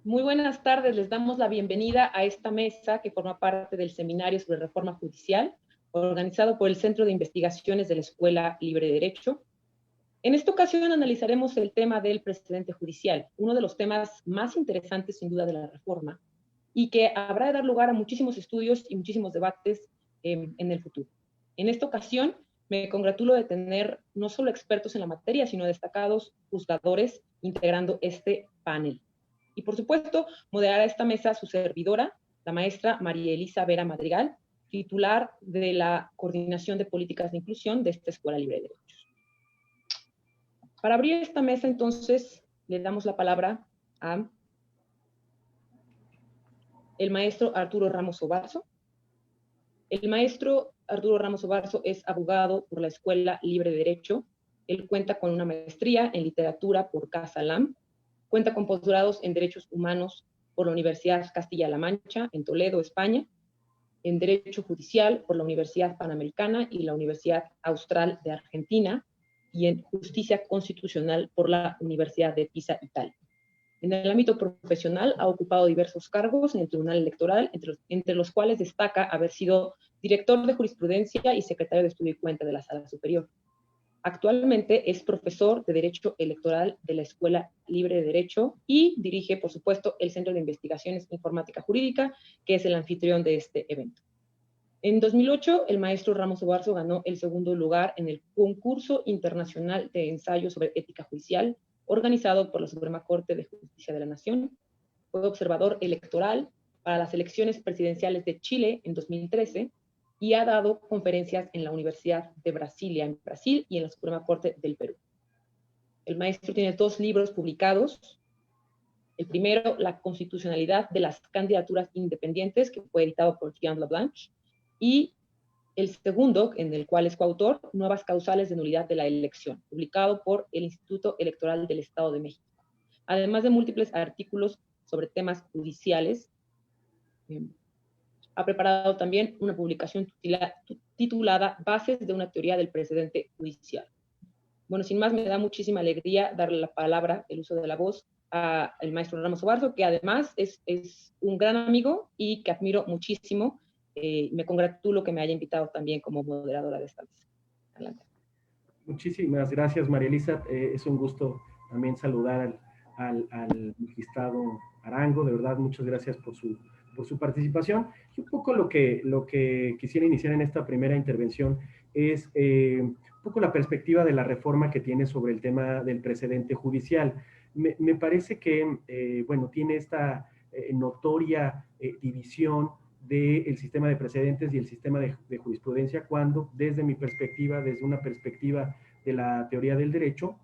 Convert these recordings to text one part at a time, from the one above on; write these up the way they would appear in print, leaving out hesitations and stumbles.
Muy buenas tardes. Les damos la bienvenida a esta mesa que forma parte del Seminario sobre Reforma Judicial, organizado por el Centro de Investigaciones de la Escuela Libre de Derecho. En esta ocasión analizaremos el tema del precedente judicial, uno de los temas más interesantes sin duda de la reforma, y que habrá de dar lugar a muchísimos estudios y muchísimos debates en el futuro. En esta ocasión me congratulo de tener no solo expertos en la materia, sino destacados juzgadores integrando este panel. Y por supuesto, moderará esta mesa su servidora, la maestra María Elisa Vera Madrigal, titular de la Coordinación de Políticas de Inclusión de esta Escuela Libre de Derechos. Para abrir esta mesa, entonces, le damos la palabra a el maestro Arturo Ramos Obarzo. El maestro Arturo Ramos Obarzo es abogado por la Escuela Libre de Derecho. Él cuenta con una maestría en literatura por Casa Lam. Cuenta con posgrados en Derechos Humanos por la Universidad Castilla-La Mancha, en Toledo, España, en Derecho Judicial por la Universidad Panamericana y la Universidad Austral de Argentina, y en Justicia Constitucional por la Universidad de Pisa, Italia. En el ámbito profesional ha ocupado diversos cargos en el Tribunal Electoral, entre los cuales destaca haber sido director de jurisprudencia y secretario de Estudio y Cuenta de la Sala Superior. Actualmente es profesor de Derecho Electoral de la Escuela Libre de Derecho y dirige, por supuesto, el Centro de Investigaciones Informática Jurídica, que es el anfitrión de este evento. En 2008, el maestro Ramos Obarzo ganó el segundo lugar en el Concurso Internacional de Ensayo sobre Ética Judicial, organizado por la Suprema Corte de Justicia de la Nación. Fue observador electoral para las elecciones presidenciales de Chile en 2013 y ha dado conferencias en la Universidad de Brasilia, en Brasil, y en la Suprema Corte del Perú. El maestro tiene 2 libros publicados. El primero, La constitucionalidad de las candidaturas independientes, que fue editado por Jean Leblanc, y el segundo, en el cual es coautor, Nuevas causales de nulidad de la elección, publicado por el Instituto Electoral del Estado de México, además de múltiples artículos sobre temas judiciales. Ha preparado también una publicación titulada Bases de una teoría del precedente judicial. Bueno, sin más, me da muchísima alegría darle la palabra, el uso de la voz, al maestro Ramos Obarzo, que además es un gran amigo y que admiro muchísimo. Me congratulo que me haya invitado también como moderadora de esta mesa. Adelante. Muchísimas gracias, María Elisa. Es un gusto también saludar al magistrado Arango. De verdad, muchas gracias por su participación. Y un poco lo que quisiera iniciar en esta primera intervención es un poco la perspectiva de la reforma que tiene sobre el tema del precedente judicial. Me parece que, bueno, tiene esta notoria división del sistema de precedentes y el sistema de jurisprudencia, cuando desde mi perspectiva, desde una perspectiva de la teoría del derecho,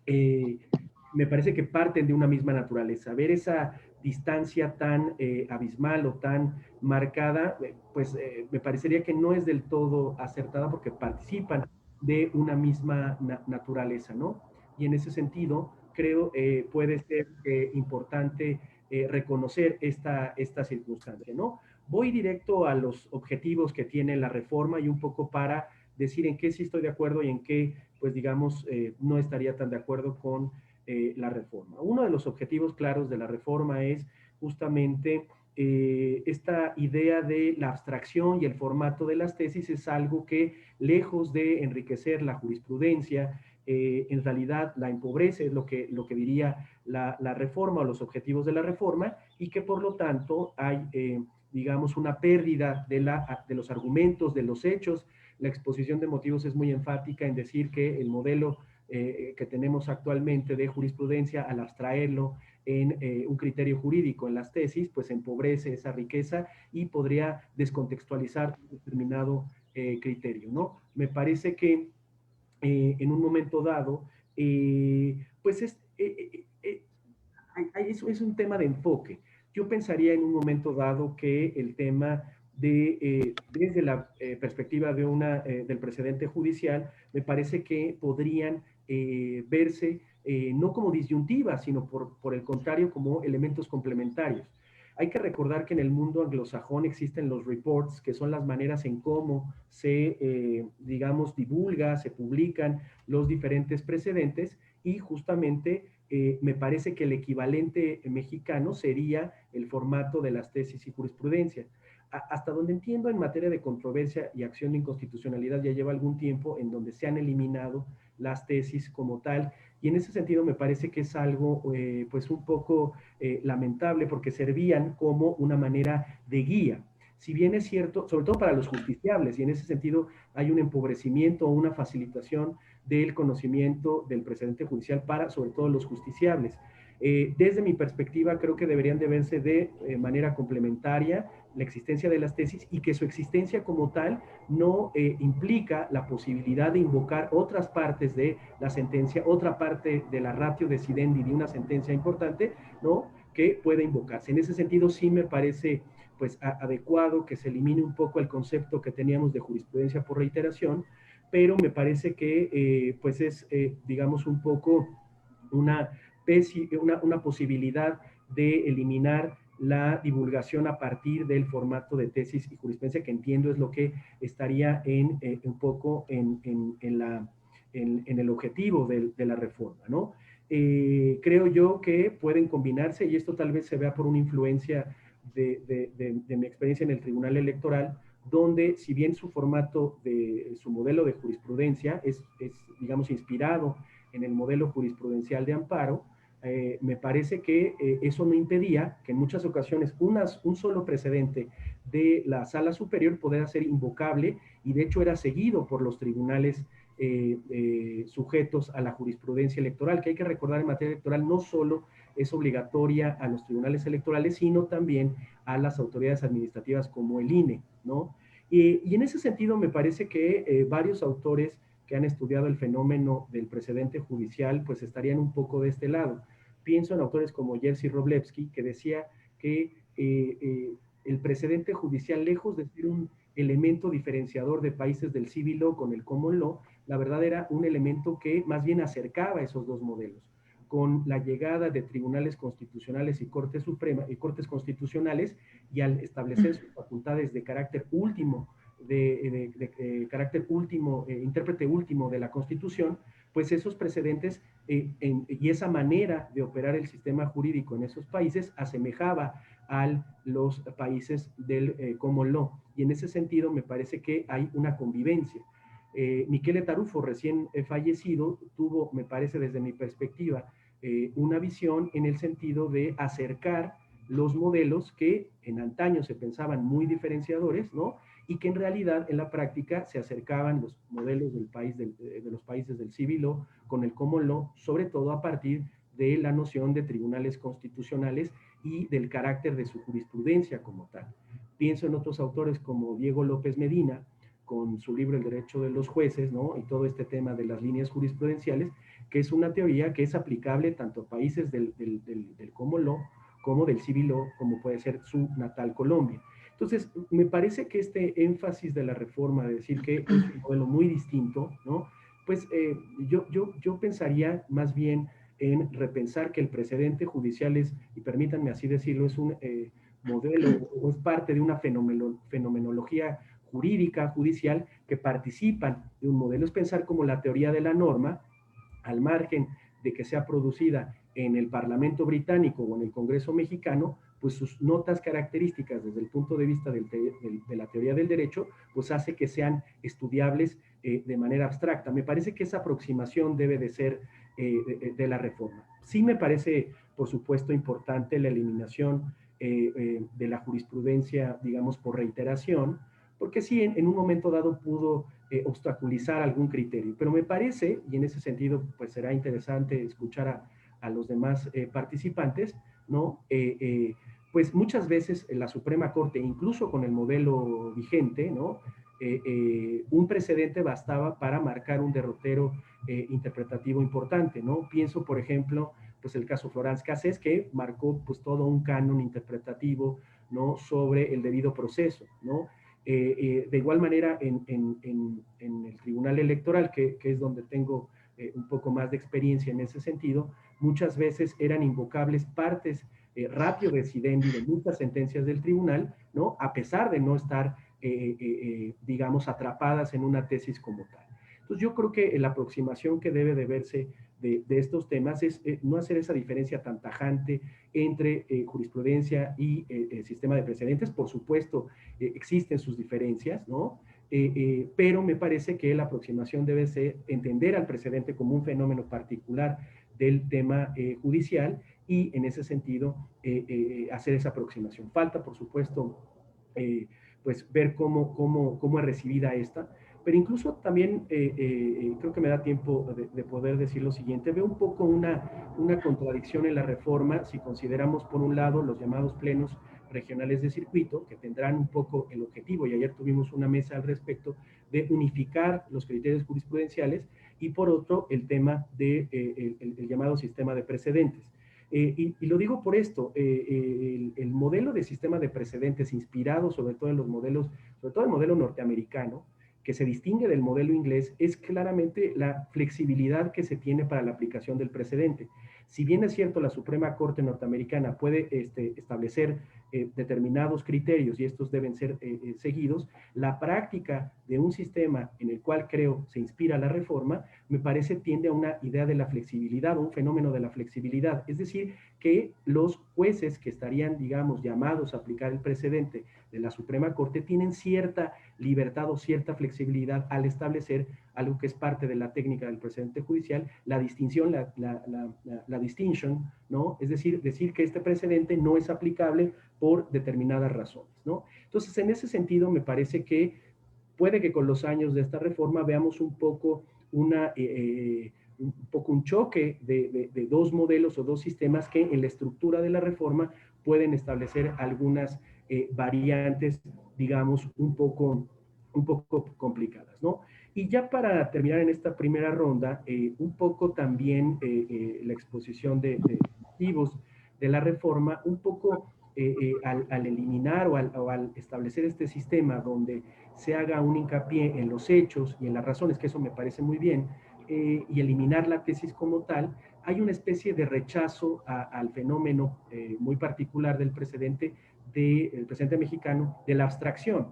me parece que parten de una misma naturaleza. Ver esa distancia tan abismal o tan marcada, pues me parecería que no es del todo acertada, porque participan de una misma naturaleza, ¿no? Y en ese sentido, creo puede ser importante reconocer esta circunstancia, ¿no? Voy directo a los objetivos que tiene la reforma y un poco para decir en qué sí estoy de acuerdo y en qué, pues digamos, no estaría tan de acuerdo con la reforma. Uno de los objetivos claros de la reforma es justamente esta idea de la abstracción y el formato de las tesis. Es algo que, lejos de enriquecer la jurisprudencia, en realidad la empobrece, es lo que diría la reforma o los objetivos de la reforma, y que por lo tanto hay digamos, una pérdida de los argumentos, de los hechos. La exposición de motivos es muy enfática en decir que el modelo que tenemos actualmente de jurisprudencia, al abstraerlo en un criterio jurídico en las tesis, pues empobrece esa riqueza y podría descontextualizar un determinado criterio, ¿no? Me parece que en un momento dado, pues es un tema de enfoque. Yo pensaría en un momento dado que el tema desde la perspectiva del precedente judicial, me parece que podrían verse no como disyuntivas, sino por el contrario como elementos complementarios. Hay que recordar que en el mundo anglosajón existen los reports, que son las maneras en cómo se, digamos, divulga, se publican los diferentes precedentes, y justamente me parece que el equivalente mexicano sería el formato de las tesis y jurisprudencia. Hasta donde entiendo, en materia de controversia y acción de inconstitucionalidad ya lleva algún tiempo en donde se han eliminado las tesis como tal, y en ese sentido me parece que es algo pues un poco lamentable, porque servían como una manera de guía. Si bien es cierto, sobre todo para los justiciables, y en ese sentido hay un empobrecimiento o una facilitación del conocimiento del precedente judicial para, sobre todo, los justiciables. Desde mi perspectiva, creo que deberían de verse de manera complementaria la existencia de las tesis, y que su existencia como tal no implica la posibilidad de invocar otras partes de la sentencia, otra parte de la ratio decidendi de una sentencia importante, ¿no?, que pueda invocarse. En ese sentido, sí me parece pues adecuado que se elimine un poco el concepto que teníamos de jurisprudencia por reiteración, pero me parece que pues es, digamos, un poco una posibilidad de eliminar la divulgación a partir del formato de tesis y jurisprudencia, que entiendo es lo que estaría un poco en el objetivo de la reforma, ¿no? Creo yo que pueden combinarse, y esto tal vez se vea por una influencia de mi experiencia en el Tribunal Electoral, donde si bien su formato, su modelo de jurisprudencia es, digamos, inspirado en el modelo jurisprudencial de amparo, me parece que eso no impedía que en muchas ocasiones un solo precedente de la sala superior pudiera ser invocable, y de hecho era seguido por los tribunales sujetos a la jurisprudencia electoral, que hay que recordar, en materia electoral no solo es obligatoria a los tribunales electorales, sino también a las autoridades administrativas como el INE, ¿no? Y en ese sentido me parece que varios autores que han estudiado el fenómeno del precedente judicial, pues estarían un poco de este lado. Pienso en autores como Jerzy Wroblewski, que decía que el precedente judicial, lejos de ser un elemento diferenciador de países del civil law con el common law, la verdad era un elemento que más bien acercaba esos dos modelos. Con la llegada de tribunales constitucionales y Corte Suprema y Cortes Constitucionales, y al establecer sus facultades de carácter último, intérprete último de la Constitución, pues esos precedentes y esa manera de operar el sistema jurídico en esos países asemejaba a los países del common law. Y en ese sentido me parece que hay una convivencia. Michele Tarufo, recién fallecido, tuvo, me parece desde mi perspectiva, una visión en el sentido de acercar los modelos que en antaño se pensaban muy diferenciadores, ¿no?, y que en realidad en la práctica se acercaban los modelos de los países del civil law con el common law, sobre todo a partir de la noción de tribunales constitucionales y del carácter de su jurisprudencia como tal. Pienso en otros autores como Diego López Medina, con su libro El derecho de los jueces, ¿no?, y todo este tema de las líneas jurisprudenciales, que es una teoría que es aplicable tanto a países del common law como del civil law, como puede ser su natal Colombia. Entonces, me parece que este énfasis de la reforma, de decir que es un modelo muy distinto, ¿no?, pues yo pensaría más bien en repensar que el precedente judicial es, y permítanme así decirlo, es un modelo o es parte de una fenomenología jurídica, judicial, que participan de un modelo. Es pensar como la teoría de la norma, al margen de que sea producida en el Parlamento británico o en el Congreso mexicano, pues sus notas características desde el punto de vista de la teoría del derecho, pues hace que sean estudiables de manera abstracta. Me parece que esa aproximación debe de ser de la reforma. Sí me parece, por supuesto, importante la eliminación de la jurisprudencia, digamos, por reiteración, porque sí, en un momento dado pudo obstaculizar algún criterio, pero me parece, y en ese sentido, pues será interesante escuchar a los demás participantes, ¿no? Pues muchas veces la Suprema Corte, incluso con el modelo vigente, ¿no?, un precedente bastaba para marcar un derrotero interpretativo importante, ¿no? Pienso, por ejemplo, pues el caso Florence Cassés, que marcó pues todo un canon interpretativo, ¿no?, sobre el debido proceso, ¿no? De igual manera, en el Tribunal Electoral, que es donde tengo un poco más de experiencia en ese sentido, muchas veces eran invocables partes ratio decidendi de muchas sentencias del tribunal, ¿no?, a pesar de no estar, digamos, atrapadas en una tesis como tal. Entonces yo creo que la aproximación que debe de verse de estos temas es no hacer esa diferencia tan tajante entre jurisprudencia y sistema de precedentes. Por supuesto, existen sus diferencias, ¿no? Pero me parece que la aproximación debe ser entender al precedente como un fenómeno particular del tema judicial y en ese sentido hacer esa aproximación. Falta, por supuesto, pues ver cómo es recibida esta, pero incluso también creo que me da tiempo de poder decir lo siguiente. Veo un poco una contradicción en la reforma si consideramos por un lado los llamados plenos regionales de circuito, que tendrán un poco el objetivo, y ayer tuvimos una mesa al respecto, de unificar los criterios jurisprudenciales, y por otro el tema del el llamado sistema de precedentes. Y lo digo por esto, el modelo de sistema de precedentes inspirado sobre todo en los modelos, sobre todo el modelo norteamericano, que se distingue del modelo inglés, es claramente la flexibilidad que se tiene para la aplicación del precedente. Si bien es cierto, la Suprema Corte norteamericana puede establecer determinados criterios y estos deben ser seguidos, la práctica de un sistema en el cual creo se inspira la reforma, me parece tiende a una idea de la flexibilidad, un fenómeno de la flexibilidad. Es decir, que los jueces que estarían, digamos, llamados a aplicar el precedente de la Suprema Corte tienen cierta libertad o cierta flexibilidad al establecer algo que es parte de la técnica del precedente judicial, la distinción, la distinction, ¿no? Es decir que este precedente no es aplicable por determinadas razones, ¿no? Entonces, en ese sentido, me parece que puede que con los años de esta reforma veamos un poco un choque de dos modelos o dos sistemas que en la estructura de la reforma pueden establecer algunas variantes, digamos, un poco complicadas, ¿no? Y ya para terminar en esta primera ronda, un poco también la exposición de motivos de la reforma, un poco al eliminar o al establecer este sistema donde se haga un hincapié en los hechos y en las razones, que eso me parece muy bien, y eliminar la tesis como tal, hay una especie de rechazo al fenómeno muy particular del precedente mexicano, de la abstracción.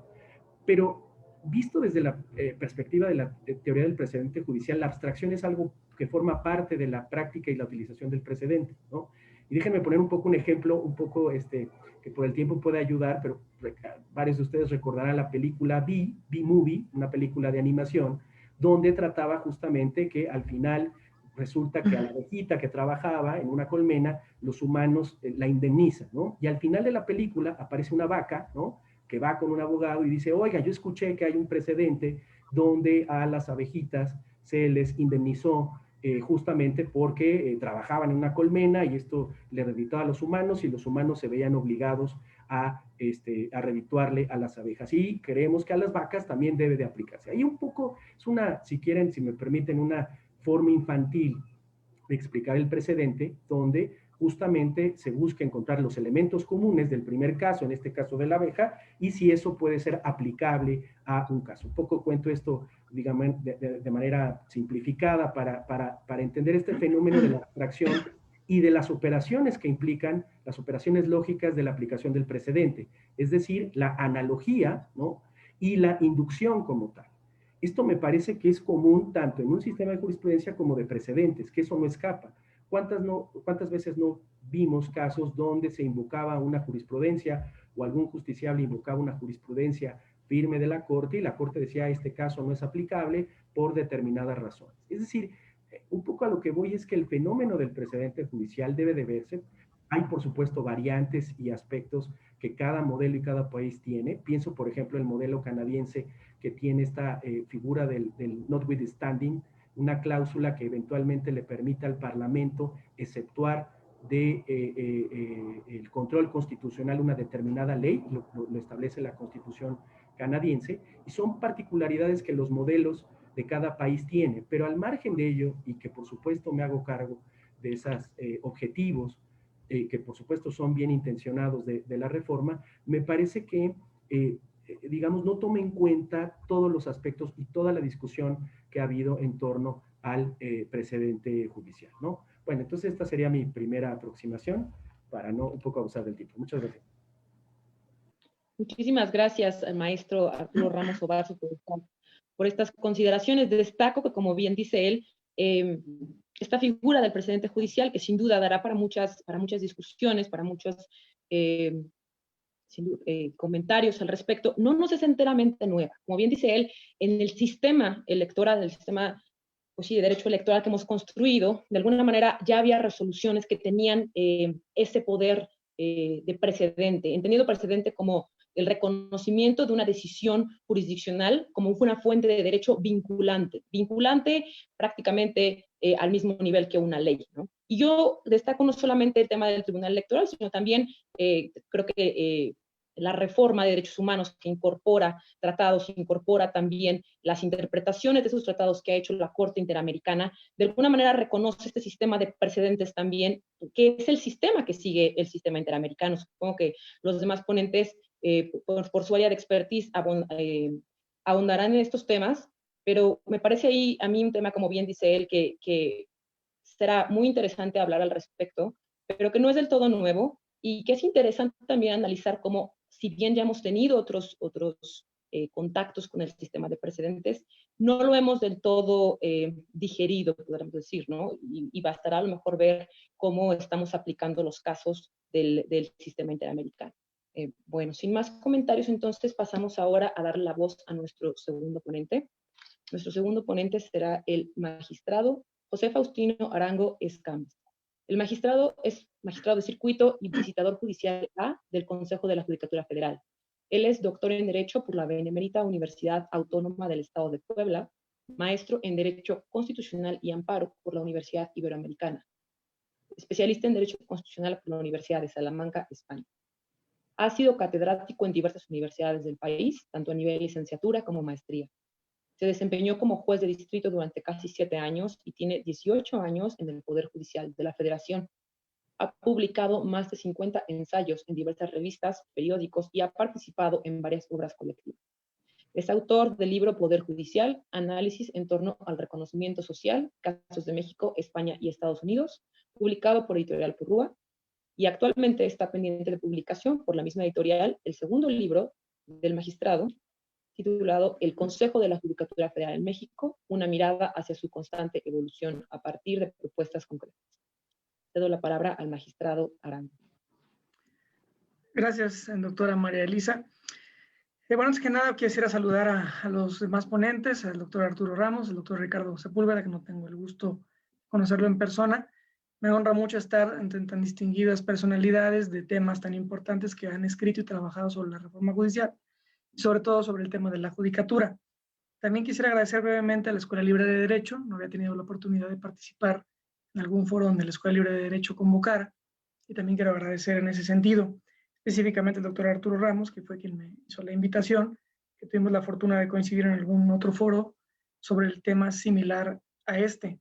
Pero visto desde la perspectiva de la teoría del precedente judicial, la abstracción es algo que forma parte de la práctica y la utilización del precedente, ¿no? Y déjenme poner un poco un ejemplo, que por el tiempo puede ayudar, pero varios de ustedes recordarán la película B-Movie, una película de animación, donde trataba justamente que al final resulta que a la abejita que trabajaba en una colmena, los humanos la indemnizan, ¿no? Y al final de la película aparece una vaca, ¿no?, que va con un abogado y dice, oiga, yo escuché que hay un precedente donde a las abejitas se les indemnizó justamente porque trabajaban en una colmena y esto le redituaba a los humanos y los humanos se veían obligados a redituarle a las abejas. Y creemos que a las vacas también debe de aplicarse. Ahí un poco es una, si quieren, si me permiten, una forma infantil de explicar el precedente, donde justamente se busca encontrar los elementos comunes del primer caso, en este caso de la abeja, y si eso puede ser aplicable a un caso. Un poco cuento esto, digamos, de manera simplificada para entender este fenómeno de la abstracción y de las operaciones que implican, las operaciones lógicas de la aplicación del precedente, es decir, la analogía, ¿no?, y la inducción como tal. Esto me parece que es común tanto en un sistema de jurisprudencia como de precedentes, que eso no escapa. ¿Cuántas veces no vimos casos donde se invocaba una jurisprudencia o algún justiciable invocaba una jurisprudencia firme de la Corte y la Corte decía este caso no es aplicable por determinadas razones? Es decir, un poco a lo que voy es que el fenómeno del precedente judicial debe de verse. Hay, por supuesto, variantes y aspectos que cada modelo y cada país tiene. Pienso, por ejemplo, el modelo canadiense que tiene esta figura del notwithstanding, una cláusula que eventualmente le permita al Parlamento exceptuar el control constitucional una determinada ley, lo establece la Constitución canadiense, y son particularidades que los modelos de cada país tienen, pero al margen de ello, y que por supuesto me hago cargo de esos objetivos, que por supuesto son bien intencionados de la reforma, me parece que digamos, no toma en cuenta todos los aspectos y toda la discusión que ha habido en torno al precedente judicial, ¿no? Bueno, entonces esta sería mi primera aproximación para no un poco abusar del tiempo. Muchas gracias. Muchísimas gracias, maestro Arturo Ramos Obarzo, por estas consideraciones. Destaco que, como bien dice él, esta figura del precedente judicial, que sin duda dará para muchas discusiones, para muchos comentarios al respecto, no nos es enteramente nueva. Como bien dice él, en el sistema electoral, el sistema pues sí, de derecho electoral que hemos construido, de alguna manera ya había resoluciones que tenían ese poder de precedente, entendido precedente como el reconocimiento de una decisión jurisdiccional como una fuente de derecho vinculante prácticamente al mismo nivel que una ley, ¿no? Y yo destaco no solamente el tema del Tribunal Electoral, sino también creo que la reforma de derechos humanos que incorpora tratados, incorpora también las interpretaciones de esos tratados que ha hecho la Corte Interamericana, de alguna manera reconoce este sistema de precedentes también, que es el sistema que sigue el sistema interamericano. Supongo que los demás ponentes, por su área de expertise, ahondarán en estos temas, pero me parece ahí a mí un tema, como bien dice él, que será muy interesante hablar al respecto, pero que no es del todo nuevo, y que es interesante también analizar cómo, si bien ya hemos tenido otros contactos con el sistema de precedentes, no lo hemos del todo digerido, podríamos decir, ¿no? Y bastará a lo mejor ver cómo estamos aplicando los casos del sistema interamericano. Bueno, sin más comentarios, entonces pasamos ahora a dar la voz a nuestro segundo ponente. Nuestro segundo ponente será el magistrado José Faustino Arango Escamas. El magistrado es magistrado de circuito y visitador judicial A del Consejo de la Judicatura Federal. Él es doctor en Derecho por la Benemérita Universidad Autónoma del Estado de Puebla, maestro en Derecho Constitucional y Amparo por la Universidad Iberoamericana, especialista en Derecho Constitucional por la Universidad de Salamanca, España. Ha sido catedrático en diversas universidades del país, tanto a nivel licenciatura como maestría. Se desempeñó como juez de distrito durante casi 7 años y tiene 18 años en el Poder Judicial de la Federación. Ha publicado más de 50 ensayos en diversas revistas, periódicos y ha participado en varias obras colectivas. Es autor del libro Poder Judicial, análisis en torno al reconocimiento social, casos de México, España y Estados Unidos, publicado por Editorial Purrúa, y actualmente está pendiente de publicación por la misma editorial el segundo libro del magistrado, titulado El Consejo de la Judicatura Federal en México, una mirada hacia su constante evolución a partir de propuestas concretas. Cedo la palabra al magistrado Arango. Gracias, doctora María Elisa. Bueno, antes que nada, quisiera saludar a los demás ponentes, al doctor Arturo Ramos, al doctor Ricardo Sepúlveda, que no tengo el gusto de conocerlo en persona. Me honra mucho estar entre tan distinguidas personalidades de temas tan importantes que han escrito y trabajado sobre la reforma judicial, y sobre todo sobre el tema de la judicatura. También quisiera agradecer brevemente a la Escuela Libre de Derecho. No había tenido la oportunidad de participar en algún foro donde la Escuela Libre de Derecho convocara, y también quiero agradecer en ese sentido, específicamente al doctor Arturo Ramos, que fue quien me hizo la invitación, que tuvimos la fortuna de coincidir en algún otro foro sobre el tema similar a este.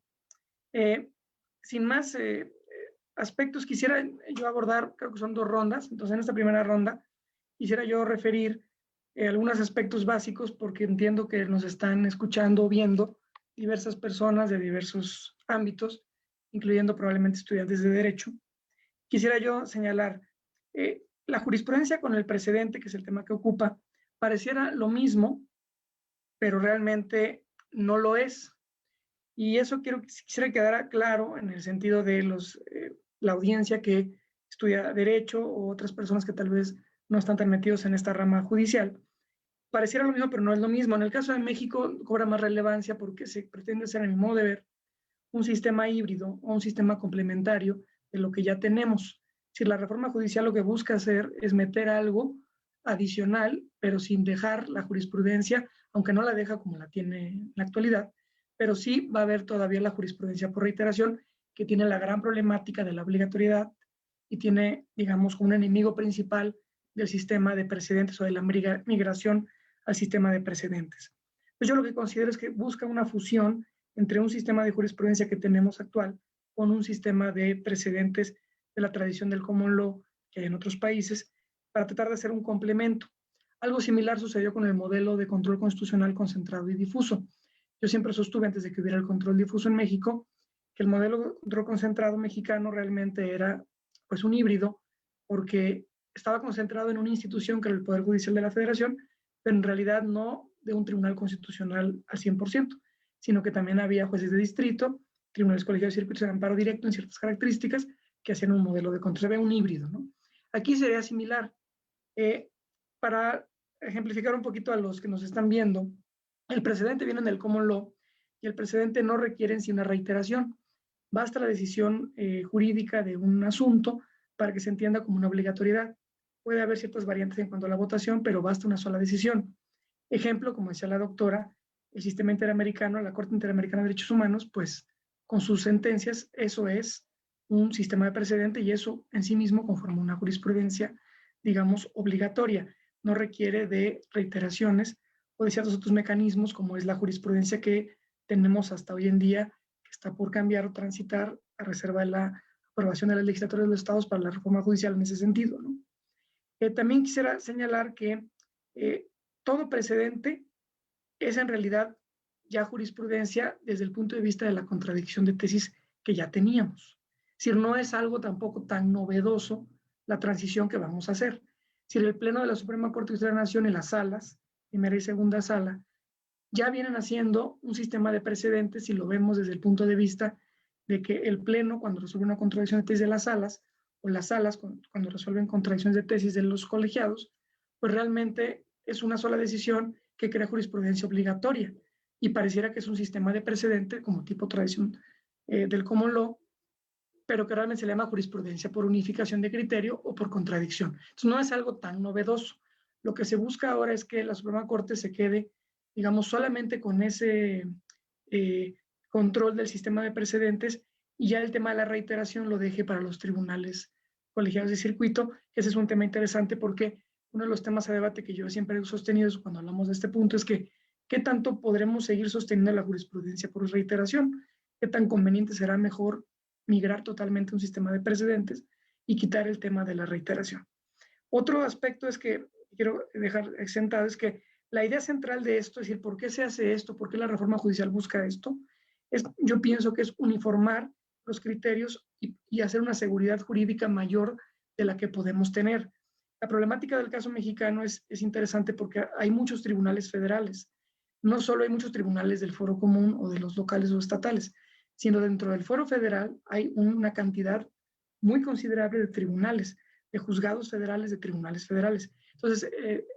Sin más aspectos, quisiera yo abordar, creo que son 2 rondas. Entonces, en esta primera ronda, quisiera yo referir algunos aspectos básicos, porque entiendo que nos están escuchando o viendo diversas personas de diversos ámbitos, incluyendo probablemente estudiantes de Derecho. Quisiera yo señalar, la jurisprudencia con el precedente, que es el tema que ocupa, pareciera lo mismo, pero realmente no lo es. Y eso quisiera quedar claro en el sentido de la audiencia que estudia Derecho o otras personas que tal vez no están tan metidos en esta rama judicial. Pareciera lo mismo, pero no es lo mismo. En el caso de México cobra más relevancia porque se pretende ser, en mi modo de ver, un sistema híbrido o un sistema complementario de lo que ya tenemos. Si la reforma judicial lo que busca hacer es meter algo adicional, pero sin dejar la jurisprudencia, aunque no la deja como la tiene en la actualidad, pero sí va a haber todavía la jurisprudencia por reiteración, que tiene la gran problemática de la obligatoriedad y tiene, digamos, como un enemigo principal del sistema de precedentes o de la migración al sistema de precedentes. Pues yo lo que considero es que busca una fusión entre un sistema de jurisprudencia que tenemos actual con un sistema de precedentes de la tradición del common law que hay en otros países, para tratar de hacer un complemento. Algo similar sucedió con el modelo de control constitucional concentrado y difuso. Yo siempre sostuve, antes de que hubiera el control difuso en México, que el modelo de control concentrado mexicano realmente era pues un híbrido, porque estaba concentrado en una institución que era el Poder Judicial de la Federación, pero en realidad no de un tribunal constitucional al 100%, sino que también había jueces de distrito tribunales colegiados y circuitos de amparo directo en ciertas características que hacían un modelo de control, se ve un híbrido, ¿no? Aquí sería similar. Para ejemplificar un poquito a los que nos están viendo, el precedente viene en el common law y el precedente no requiere en sí una reiteración. Basta la decisión jurídica de un asunto para que se entienda como una obligatoriedad. Puede haber ciertas variantes en cuanto a la votación, pero basta una sola decisión. Ejemplo, como decía la doctora, el sistema interamericano, la Corte Interamericana de Derechos Humanos, pues con sus sentencias, eso es un sistema de precedente y eso en sí mismo conforma una jurisprudencia, digamos, obligatoria. No requiere de reiteraciones o de ciertos otros mecanismos, como es la jurisprudencia que tenemos hasta hoy en día, que está por cambiar o transitar a reserva de la aprobación de las legislaturas de los estados para la reforma judicial en ese sentido, ¿no? También quisiera señalar que todo precedente es en realidad ya jurisprudencia desde el punto de vista de la contradicción de tesis que ya teníamos. Es decir, no es algo tampoco tan novedoso la transición que vamos a hacer. Es decir, el Pleno de la Suprema Corte de Justicia de la Nación y las salas, primera y segunda sala, ya vienen haciendo un sistema de precedentes si lo vemos desde el punto de vista de que el Pleno, cuando resuelve una contradicción de tesis de las salas, o las salas, cuando resuelven contradicciones de tesis de los colegiados, pues realmente es una sola decisión que crea jurisprudencia obligatoria y pareciera que es un sistema de precedente como tipo tradición del common law, pero que realmente se le llama jurisprudencia por unificación de criterio o por contradicción. Entonces no es algo tan novedoso. Lo que se busca ahora es que la Suprema Corte se quede, digamos, solamente con ese control del sistema de precedentes y ya el tema de la reiteración lo deje para los tribunales colegiados de circuito. Ese es un tema interesante porque uno de los temas a debate que yo siempre he sostenido cuando hablamos de este punto es que ¿qué tanto podremos seguir sosteniendo la jurisprudencia por reiteración? ¿Qué tan conveniente será mejor migrar totalmente a un sistema de precedentes y quitar el tema de la reiteración? Otro aspecto es que quiero dejar exentado es que la idea central de esto, es decir, ¿por qué se hace esto? ¿Por qué la reforma judicial busca esto? Yo pienso que es uniformar los criterios y hacer una seguridad jurídica mayor de la que podemos tener. La problemática del caso mexicano es interesante porque hay muchos tribunales federales. No solo hay muchos tribunales del foro común o de los locales o estatales, sino dentro del foro federal hay una cantidad muy considerable de tribunales, de juzgados federales, de tribunales federales. Entonces,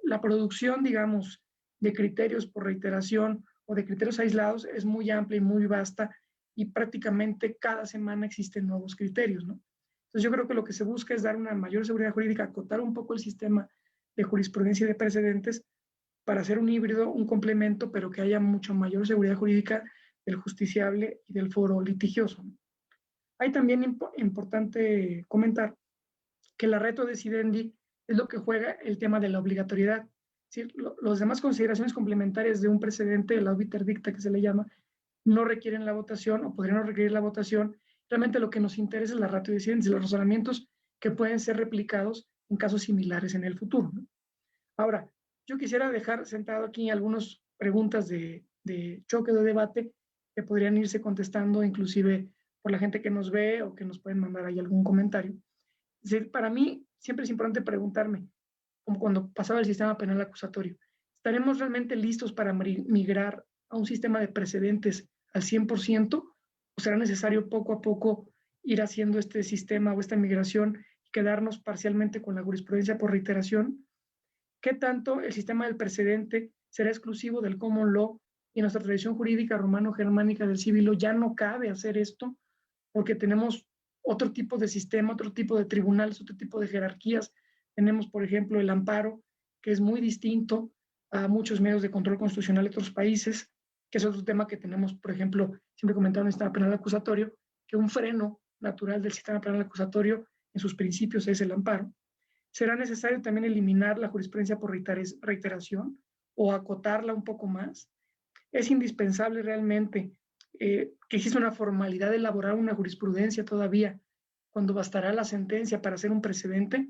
la producción, digamos, de criterios por reiteración o de criterios aislados es muy amplia y muy vasta y prácticamente cada semana existen nuevos criterios, ¿no? Entonces, yo creo que lo que se busca es dar una mayor seguridad jurídica, acotar un poco el sistema de jurisprudencia y de precedentes para hacer un híbrido, un complemento, pero que haya mucho mayor seguridad jurídica del justiciable y del foro litigioso, ¿no? Hay también importante comentar que la retro decidendi es lo que juega el tema de la obligatoriedad. Es decir, las demás consideraciones complementarias de un precedente, el obiter dicta que se le llama, no requieren la votación o podrían no requerir la votación. Realmente lo que nos interesa es la ratio decidendi, los razonamientos que pueden ser replicados en casos similares en el futuro, ¿no? Ahora, yo quisiera dejar sentado aquí algunas preguntas de choque de debate que podrían irse contestando inclusive por la gente que nos ve o que nos pueden mandar ahí algún comentario. Es decir, para mí siempre es importante preguntarme, como cuando pasaba el sistema penal acusatorio, ¿estaremos realmente listos para migrar a un sistema de precedentes al 100%? ¿O será necesario poco a poco ir haciendo este sistema o esta migración y quedarnos parcialmente con la jurisprudencia por reiteración? ¿Qué tanto el sistema del precedente será exclusivo del common law y en nuestra tradición jurídica romano-germánica del civil law ya no cabe hacer esto porque tenemos otro tipo de sistema, otro tipo de tribunales, otro tipo de jerarquías? Tenemos, por ejemplo, el amparo, que es muy distinto a muchos medios de control constitucional de otros países, que es otro tema que tenemos, por ejemplo, siempre comentaron en el sistema penal acusatorio, que un freno natural del sistema penal acusatorio en sus principios es el amparo. ¿Será necesario también eliminar la jurisprudencia por reiteración o acotarla un poco más? Es indispensable realmente que exista una formalidad de elaborar una jurisprudencia todavía, cuando bastará la sentencia para hacer un precedente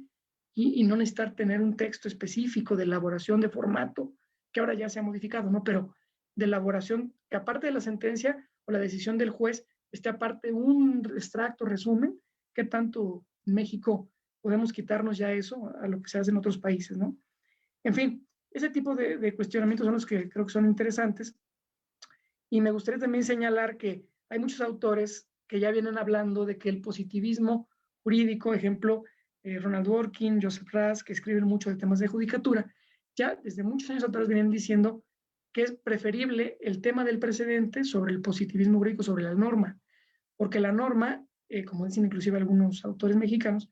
y no necesitar tener un texto específico de elaboración de formato, que ahora ya se ha modificado, ¿no? Pero de elaboración, que aparte de la sentencia o la decisión del juez, esté aparte un extracto, resumen, ¿qué tanto en México podemos quitarnos ya eso a lo que se hace en otros países, ¿no? En fin, ese tipo de cuestionamientos son los que creo que son interesantes. Y me gustaría también señalar que hay muchos autores que ya vienen hablando de que el positivismo jurídico, ejemplo, Ronald Dworkin, Joseph Raz, que escriben mucho de temas de judicatura, ya desde muchos años atrás vienen diciendo que es preferible el tema del precedente sobre el positivismo jurídico, sobre la norma, porque la norma, como dicen inclusive algunos autores mexicanos,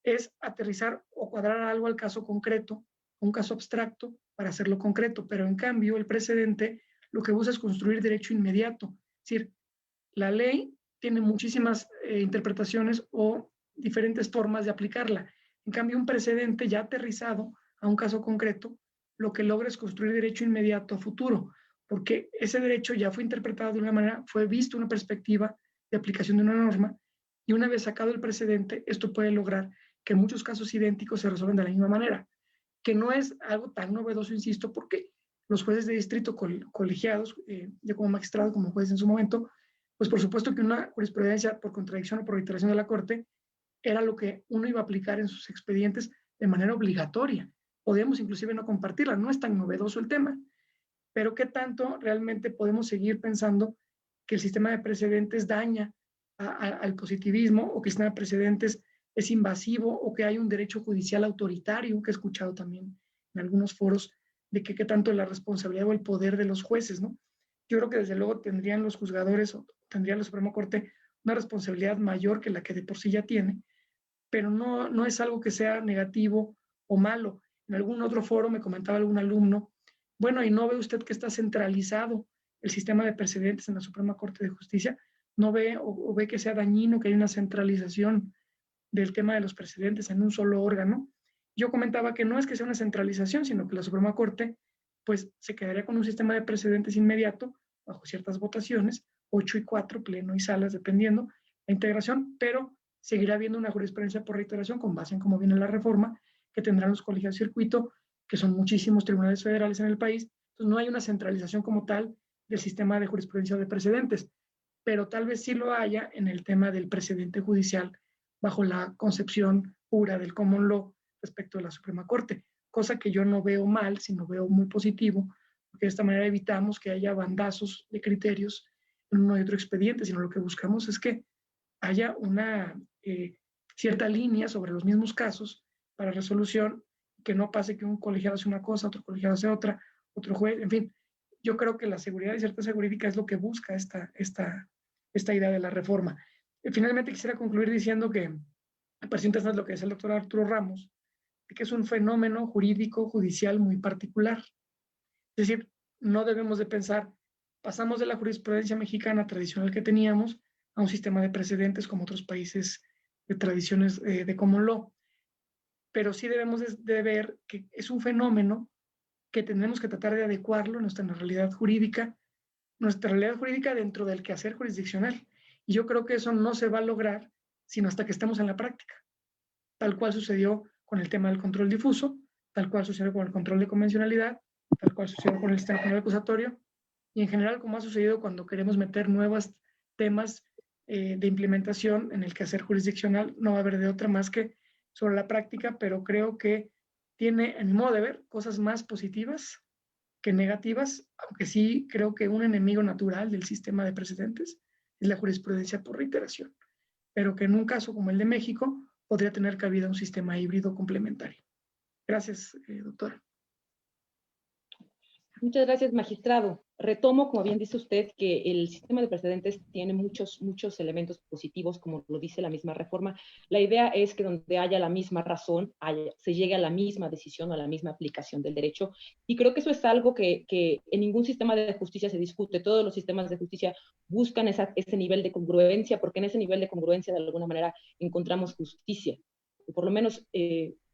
es aterrizar o cuadrar algo al caso concreto, un caso abstracto, para hacerlo concreto, pero en cambio el precedente lo que busca es construir derecho inmediato. Es decir, la ley tiene muchísimas interpretaciones o diferentes formas de aplicarla. En cambio, un precedente ya aterrizado a un caso concreto, lo que logra es construir derecho inmediato a futuro, porque ese derecho ya fue interpretado de una manera, fue visto una perspectiva de aplicación de una norma, y una vez sacado el precedente, esto puede lograr que muchos casos idénticos se resuelvan de la misma manera, que no es algo tan novedoso, insisto, porque los jueces de distrito colegiados, yo como magistrado, como juez en su momento, pues por supuesto que una jurisprudencia por contradicción o por reiteración de la Corte era lo que uno iba a aplicar en sus expedientes de manera obligatoria. Podemos inclusive no compartirla, no es tan novedoso el tema, pero ¿qué tanto realmente podemos seguir pensando que el sistema de precedentes daña al positivismo, o que el sistema de precedentes es invasivo, o que hay un derecho judicial autoritario, que he escuchado también en algunos foros, de que qué tanto la responsabilidad o el poder de los jueces, ¿no? Yo creo que desde luego tendrían los juzgadores o tendría la Suprema Corte una responsabilidad mayor que la que de por sí ya tiene, pero no es algo que sea negativo o malo. En algún otro foro me comentaba algún alumno, bueno, ¿y no ve usted que está centralizado el sistema de precedentes en la Suprema Corte de Justicia? ¿No ve o ve que sea dañino que hay una centralización del tema de los precedentes en un solo órgano? Yo comentaba que no es que sea una centralización, sino que la Suprema Corte pues se quedaría con un sistema de precedentes inmediato bajo ciertas votaciones, 8 y 4, pleno y salas, dependiendo la integración, pero seguirá habiendo una jurisprudencia por reiteración con base en cómo viene la reforma, que tendrán los colegios de circuito, que son muchísimos tribunales federales en el país. Entonces no hay una centralización como tal del sistema de jurisprudencia de precedentes, pero tal vez sí lo haya en el tema del precedente judicial bajo la concepción pura del common law respecto de la Suprema Corte, cosa que yo no veo mal, sino veo muy positivo, porque de esta manera evitamos que haya bandazos de criterios en uno y otro expediente, sino lo que buscamos es que haya una cierta línea sobre los mismos casos para resolución, que no pase que un colegiado hace una cosa, otro colegiado hace otra, otro juez, en fin. Yo creo que la seguridad y certeza jurídica es lo que busca esta idea de la reforma. Finalmente quisiera concluir diciendo que me parece interesante lo que dice el doctor Arturo Ramos, que es un fenómeno jurídico judicial muy particular. Es decir, no debemos de pensar, pasamos de la jurisprudencia mexicana tradicional que teníamos a un sistema de precedentes como otros países de tradiciones de common law, pero sí debemos de ver que es un fenómeno que tenemos que tratar de adecuarlo a nuestra realidad jurídica dentro del quehacer jurisdiccional. Y yo creo que eso no se va a lograr sino hasta que estemos en la práctica, tal cual sucedió con el tema del control difuso, tal cual sucedió con el control de convencionalidad, tal cual sucedió con el sistema penal acusatorio, y en general como ha sucedido cuando queremos meter nuevos temas de implementación en el quehacer jurisdiccional. No va a haber de otra más que sobre la práctica, pero creo que tiene, en mi modo de ver, cosas más positivas que negativas, aunque sí creo que un enemigo natural del sistema de precedentes es la jurisprudencia por reiteración, pero que en un caso como el de México podría tener cabida un sistema híbrido complementario. Gracias, doctora. Muchas gracias, magistrado. Retomo, como bien dice usted, que el sistema de precedentes tiene muchos elementos positivos, como lo dice la misma reforma. La idea es que donde haya la misma razón, se llegue a la misma decisión o a la misma aplicación del derecho. Y creo que eso es algo que en ningún sistema de justicia se discute. Todos los sistemas de justicia buscan ese nivel de congruencia, porque en ese nivel de congruencia, de alguna manera, encontramos justicia. Y por lo menos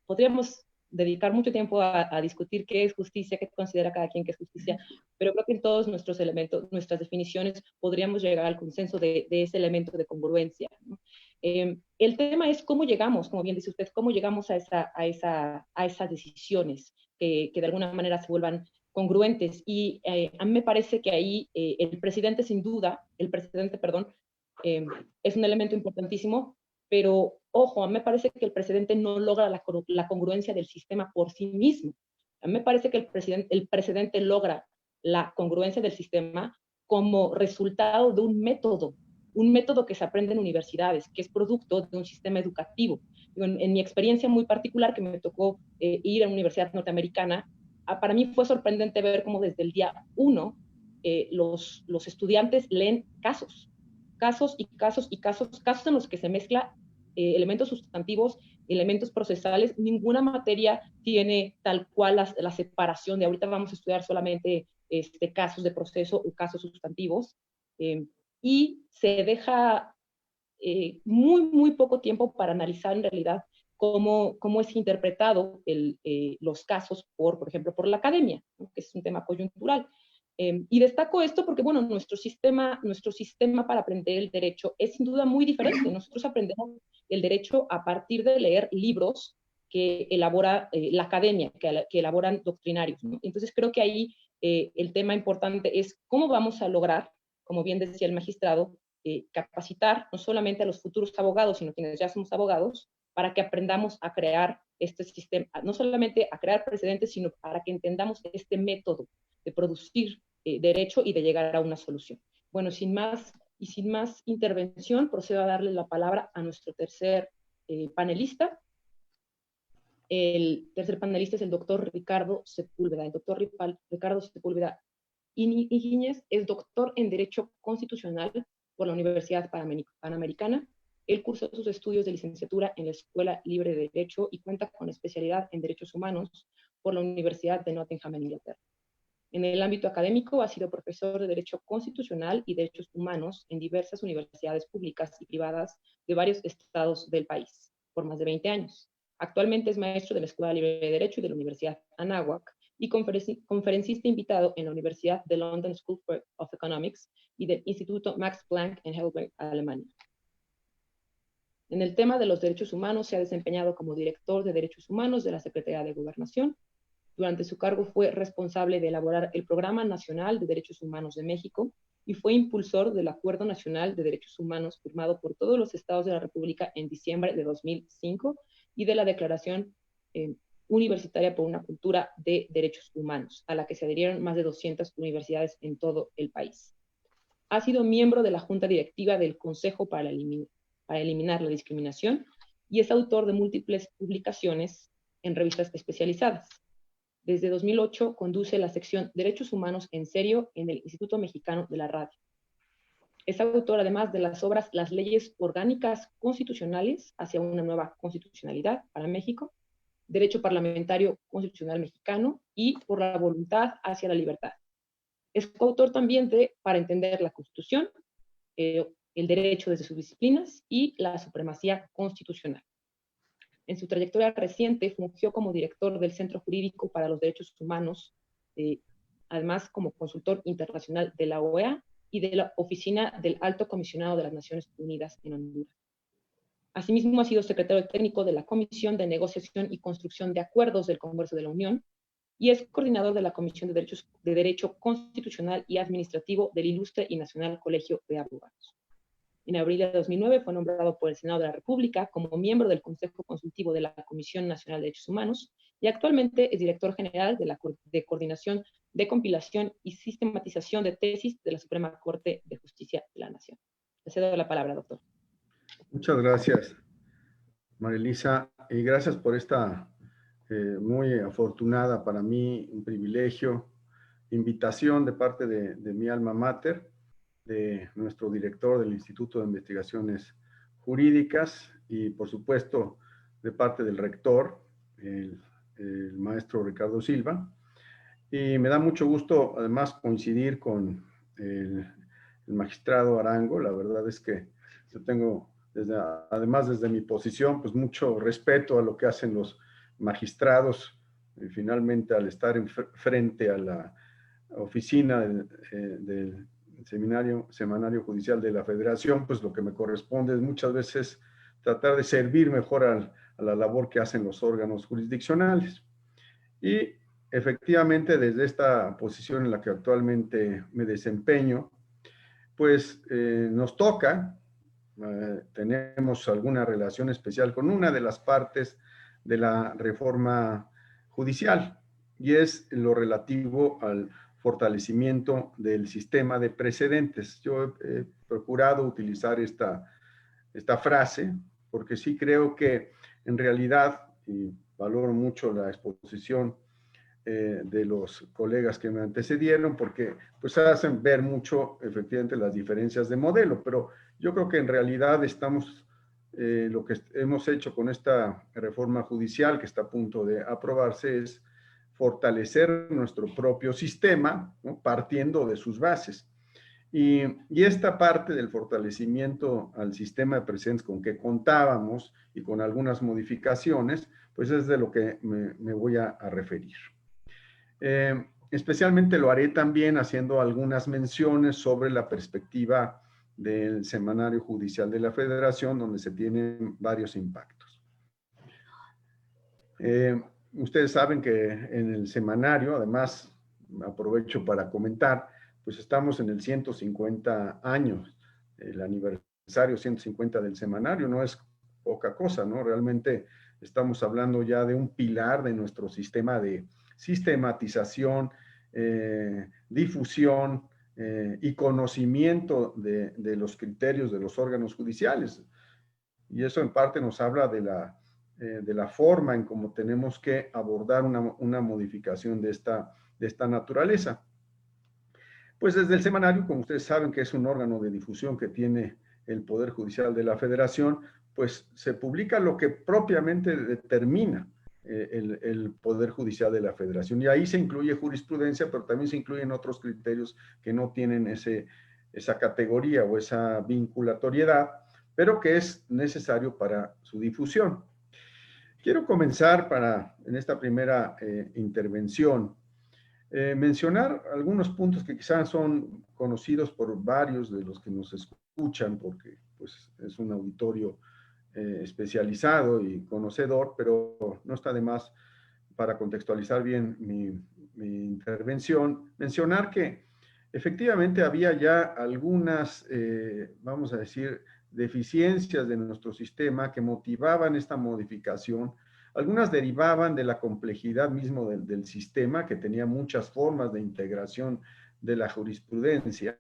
podríamos dedicar mucho tiempo a discutir qué es justicia, qué considera cada quien que es justicia, pero creo que en todos nuestros elementos, nuestras definiciones, podríamos llegar al consenso de ese elemento de congruencia, ¿no? El tema es cómo llegamos, como bien dice usted, cómo llegamos a esas decisiones que de alguna manera se vuelvan congruentes. Y a mí me parece que ahí el precedente, es un elemento importantísimo, pero ojo, a mí me parece que el precedente no logra la congruencia del sistema por sí mismo. A mí me parece que el precedente logra la congruencia del sistema como resultado de un método que se aprende en universidades, que es producto de un sistema educativo. En mi experiencia muy particular, que me tocó ir a una universidad norteamericana, para mí fue sorprendente ver cómo desde el día 1 los estudiantes leen casos en los que se mezcla elementos sustantivos, elementos procesales. Ninguna materia tiene tal cual la separación de ahorita vamos a estudiar solamente casos de proceso o casos sustantivos, y se deja muy poco tiempo para analizar en realidad cómo es interpretado los casos, por ejemplo, por la academia, ¿no? Que es un tema coyuntural. Y destaco esto porque, bueno, nuestro sistema para aprender el derecho es sin duda muy diferente. Nosotros aprendemos el derecho a partir de leer libros que elabora la academia, que elaboran doctrinarios, ¿no? Entonces creo que ahí el tema importante es cómo vamos a lograr, como bien decía el magistrado, capacitar no solamente a los futuros abogados, sino quienes ya somos abogados, para que aprendamos a crear este sistema, no solamente a crear precedentes, sino para que entendamos este método de producir derecho y de llegar a una solución. Bueno, sin más intervención, procedo a darle la palabra a nuestro tercer panelista. El tercer panelista es el doctor Ricardo Sepúlveda. El doctor Ricardo Sepúlveda Íñiguez es doctor en Derecho Constitucional por la Universidad Panamericana. Él cursó sus estudios de licenciatura en la Escuela Libre de Derecho y cuenta con especialidad en Derechos Humanos por la Universidad de Nottingham, en Inglaterra. En el ámbito académico ha sido profesor de Derecho Constitucional y Derechos Humanos en diversas universidades públicas y privadas de varios estados del país, por más de 20 años. Actualmente es maestro de la Escuela Libre de Derecho y de la Universidad Anáhuac y conferencista invitado en la Universidad de London School of Economics y del Instituto Max Planck en Heidelberg, Alemania. En el tema de los derechos humanos se ha desempeñado como director de Derechos Humanos de la Secretaría de Gobernación. Durante su cargo fue responsable de elaborar el Programa Nacional de Derechos Humanos de México y fue impulsor del Acuerdo Nacional de Derechos Humanos firmado por todos los estados de la República en diciembre de 2005 y de la Declaración Universitaria por una Cultura de Derechos Humanos, a la que se adhirieron más de 200 universidades en todo el país. Ha sido miembro de la Junta Directiva del Consejo para eliminar la discriminación y es autor de múltiples publicaciones en revistas especializadas. Desde 2008 conduce la sección Derechos Humanos en Serio en el Instituto Mexicano de la Radio. Es autor además de las obras Las leyes orgánicas constitucionales hacia una nueva constitucionalidad para México, Derecho Parlamentario Constitucional Mexicano y Por la voluntad hacia la libertad. Es coautor también de Para entender la Constitución, el derecho desde sus disciplinas y la supremacía constitucional. En su trayectoria reciente fungió como director del Centro Jurídico para los Derechos Humanos, además como consultor internacional de la OEA y de la Oficina del Alto Comisionado de las Naciones Unidas en Honduras. Asimismo, ha sido secretario técnico de la Comisión de Negociación y Construcción de Acuerdos del Congreso de la Unión y es coordinador de la Comisión de Derecho Constitucional y Administrativo del Ilustre y Nacional Colegio de Abogados. En abril de 2009 fue nombrado por el Senado de la República como miembro del Consejo Consultivo de la Comisión Nacional de Derechos Humanos y actualmente es director general de Coordinación de Compilación y Sistematización de Tesis de la Suprema Corte de Justicia de la Nación. Le cedo la palabra, doctor. Muchas gracias, María Elisa, y gracias por esta muy afortunada para mí, un privilegio, invitación de parte de mi alma mater, de nuestro director del Instituto de Investigaciones Jurídicas y, por supuesto, de parte del rector, el maestro Ricardo Silva. Y me da mucho gusto, además, coincidir con el magistrado Arango. La verdad es que yo tengo, además desde mi posición, pues mucho respeto a lo que hacen los magistrados. Y finalmente, al estar frente a la oficina del Semanario Judicial de la Federación, pues lo que me corresponde es muchas veces tratar de servir mejor a la labor que hacen los órganos jurisdiccionales. Y efectivamente, desde esta posición en la que actualmente me desempeño, pues nos toca, tenemos alguna relación especial con una de las partes de la reforma judicial, y es lo relativo al fortalecimiento del sistema de precedentes. Yo he procurado utilizar esta frase porque sí creo que en realidad, y valoro mucho la exposición de los colegas que me antecedieron, porque pues hacen ver mucho efectivamente las diferencias de modelo, pero yo creo que en realidad estamos, lo que hemos hecho con esta reforma judicial que está a punto de aprobarse es fortalecer nuestro propio sistema, ¿no? Partiendo de sus bases. Y esta parte del fortalecimiento al sistema de precedentes con que contábamos y con algunas modificaciones, pues es de lo que me voy a referir. Especialmente lo haré también haciendo algunas menciones sobre la perspectiva del Semanario Judicial de la Federación, donde se tienen varios impactos. Ustedes saben que en el semanario, además, aprovecho para comentar, pues estamos en el 150 años, el aniversario 150 del semanario, no es poca cosa, ¿no? Realmente estamos hablando ya de un pilar de nuestro sistema de sistematización, difusión y conocimiento de los criterios de los órganos judiciales. Y eso en parte nos habla de la forma en cómo tenemos que abordar una modificación de esta naturaleza. Pues desde el semanario, como ustedes saben que es un órgano de difusión que tiene el Poder Judicial de la Federación, pues se publica lo que propiamente determina el Poder Judicial de la Federación. Y ahí se incluye jurisprudencia, pero también se incluyen otros criterios que no tienen esa categoría o esa vinculatoriedad, pero que es necesario para su difusión. Quiero comenzar en esta primera intervención, mencionar algunos puntos que quizás son conocidos por varios de los que nos escuchan, porque pues, es un auditorio especializado y conocedor, pero no está de más para contextualizar bien mi intervención, mencionar que efectivamente había ya algunas, vamos a decir, deficiencias de nuestro sistema que motivaban esta modificación. Algunas derivaban de la complejidad mismo del sistema, que tenía muchas formas de integración de la jurisprudencia,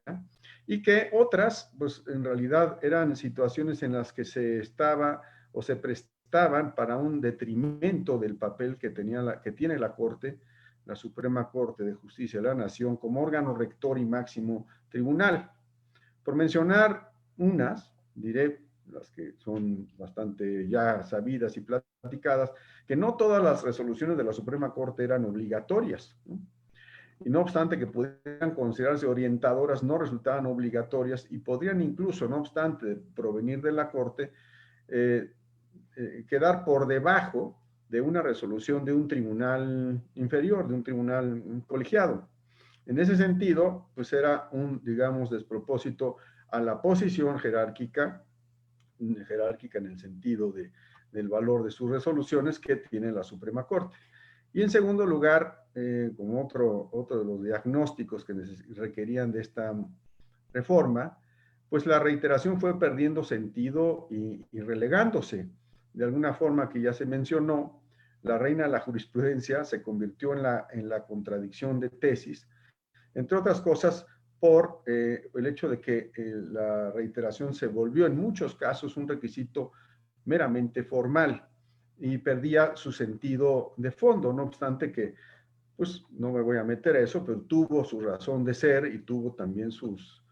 y que otras, pues en realidad eran situaciones en las que se estaba o se prestaban para un detrimento del papel que tiene la Corte, la Suprema Corte de Justicia de la Nación, como órgano rector y máximo tribunal. Por mencionar unas, diré las que son bastante ya sabidas y platicadas, que no todas las resoluciones de la Suprema Corte eran obligatorias, ¿no? Y no obstante que pudieran considerarse orientadoras, no resultaban obligatorias y podrían incluso, no obstante provenir de la Corte, quedar por debajo de una resolución de un tribunal inferior, de un tribunal colegiado. En ese sentido, pues era un, digamos, despropósito a la posición jerárquica en el sentido del valor de sus resoluciones que tiene la Suprema Corte. Y en segundo lugar, como otro de los diagnósticos que requerían de esta reforma, pues la reiteración fue perdiendo sentido y relegándose. De alguna forma que ya se mencionó, la reina de la jurisprudencia se convirtió en la contradicción de tesis, entre otras cosas por el hecho de que la reiteración se volvió en muchos casos un requisito meramente formal y perdía su sentido de fondo, no obstante que, pues no me voy a meter a eso, pero tuvo su razón de ser y tuvo también sus